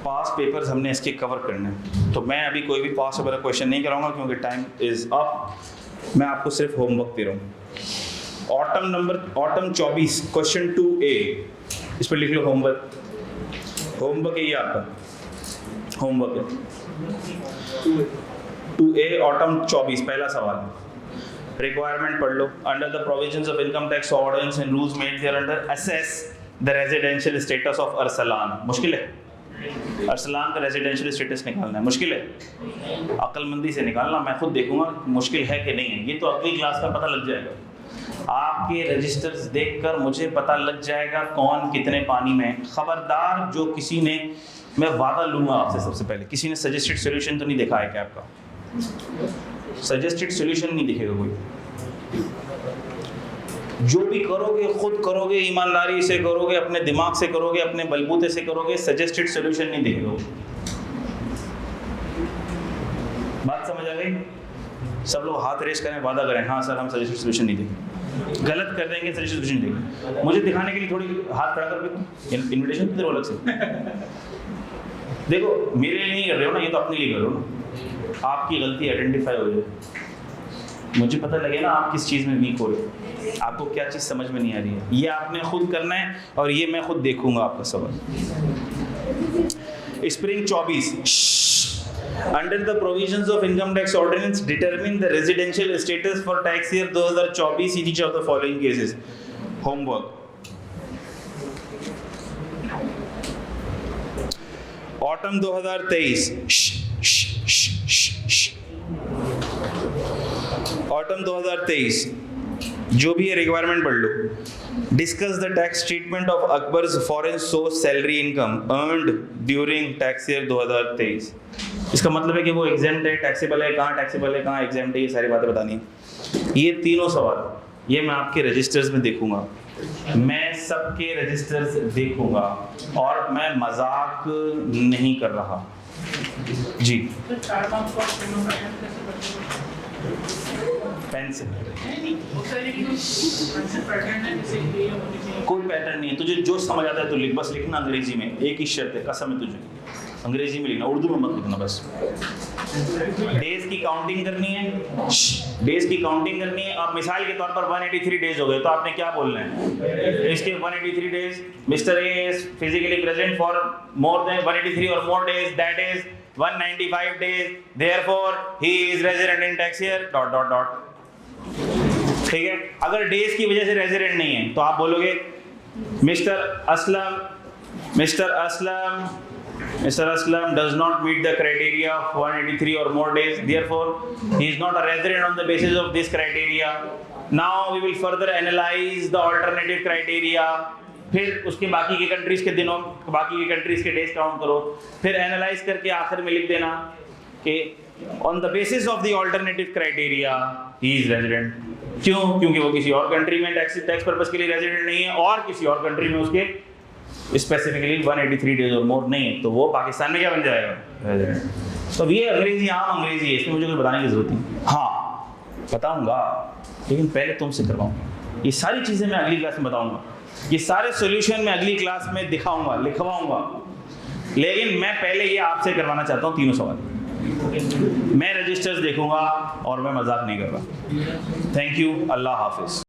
Past papers हमने इसके कवर करने हैं, तो मैं अभी कोई भी पास्ट वाला क्वेश्चन नहीं कराऊंगा क्योंकि टाइम इज़ अप। मैं आपको सिर्फ होमवर्क दे रहा हूँ। ऑटम 24 क्वेश्चन 2A, इस पर लिख लो होमवर्क। होमवर्क है ये आपका होमवर्क है 2A ऑटम 24, पहला सवाल। रिक्वायरमेंट पढ़ लो। Under the provisions of income tax ordinance and rules made thereunder assess the residential status of Arsalan. मुश्किल है? अरसलान का रेजिडेंशियल स्टेटस निकालना है, मुश्किल है? अक्लमंदी से निकालना, मैं खुद देखूंगा मुश्किल है कि नहीं है। ये तो अगली क्लास का पता लग जाएगा। आपके रजिस्टर्स देखकर मुझे पता लग जाएगा कौन कितने पानी में है। खबरदार जो किसी ने, मैं वादा लूंगा आपसे सबसे पहले, किसी ने सजेस्टेड सोल्यूशन तो नहीं देखा है क्या आपका? सजेस्टेड सोल्यूशन नहीं दिखेगा कोई। जो भी करोगे खुद करोगे, ईमानदारी से करोगे, अपने दिमाग से करोगे, अपने बलबूते से करोगे, सजेस्टेड सोल्यूशन नहीं दिखेगा। बात समझ आ गई? सब लोग हाथ रेस करें, वादा करें, हाँ सर हम सजेस्टेड सोल्यूशन नहीं देंगे। गलत कर देंगे, सजेस्टेड सोल्यूशन देंगे। मुझे दिखाने के लिए थोड़ी हाथ खड़ा कर, इन्विटेशन तो अलग से। देखो मेरे लिए नहीं कर रहे हो ना, ये तो अपने लिए कर रहे हो ना। आपकी गलती आइडेंटिफाई हो जाए, मुझे पता लगे ना आप किस चीज़ में वीक हो रहे हो, आपको क्या चीज़ समझ में नहीं आ रही है। ये आपने खुद करना है और ये मैं खुद देखूंगा आपका सवाल। Spring 24, under the provisions of income tax ordinance determine the residential status for tax year 2024 in each of the following cases. Homework. Autumn 2023, autumn 2023, जो भी है रिक्वायरमेंट पढ़ लो। Discuss the tax treatment of Akbar's foreign source salary income earned during tax year 2023। इसका मतलब है कि वो एग्जेम्प्ट है, टैक्सेबल है, कहाँ टैक्सेबल है, कहाँ एग्जेम्प्ट है, ये सारी बातें बतानी है। ये तीनों सवाल ये मैं आपके रजिस्टर्स में देखूंगा, मैं सबके रजिस्टर्स देखूंगा, और मैं मजाक नहीं कर रहा जी। तो 4 मार्क्स का पेन से कोई कोई पैटर्न नहीं है, तुझे जो समझ आता है तो लिख, बस लिखना अंग्रेजी में। एक ही शर्त है, कसम है तुझे, अंग्रेजी में लिखना, उर्दू में मत लिखना। बस डेज की काउंटिंग करनी है, डेज की काउंटिंग करनी है। अब मिसाल के तौर पर 183 डेज हो गए, तो आपने क्या बोलना है? इसके 183 days, mister A is physically present for more than 183 और more days, that is 195 days, therefore he is resident in tax year ... ठीक है। अगर डेज की वजह से रेजिडेंट नहीं है तो आप बोलोगे mister Aslam does not meet the criteria of 183 or more days, therefore he is not a resident on the basis of this criteria. Now we will further analyze the alternative criteria. फिर उसके बाकी की countries के दिनों, बाकी की countries के days count करो, फिर एनालाइज करके आखिर में लिख देना कि on the basis of the alternative criteria he is resident. क्यों? क्योंकि वो किसी और कंट्री में टैक्स पर्पस के लिए रेजिडेंट नहीं है, और किसी और कंट्री में उसके स्पेसिफिकली 183 डेज और मोर नहीं है, तो वो पाकिस्तान में क्या बन जाएगा? रेजिडेंट। तो ये अंग्रेजी, आम अंग्रेजी है, इसमें मुझे कुछ बताने की जरूरत नहीं। हाँ बताऊंगा, लेकिन पहले तुमसे करवाऊंगा। ये सारी चीज़ें मैं अगली क्लास में बताऊंगा, ये सारे सॉल्यूशन मैं अगली क्लास में दिखाऊंगा, लिखवाऊंगा, लेकिन मैं पहले ये आपसे करवाना चाहता हूँ तीनों सवाल। मैं रजिस्टर्स देखूंगा और मैं मजाक नहीं कर रहा। थैंक यू, अल्लाह हाफिज़।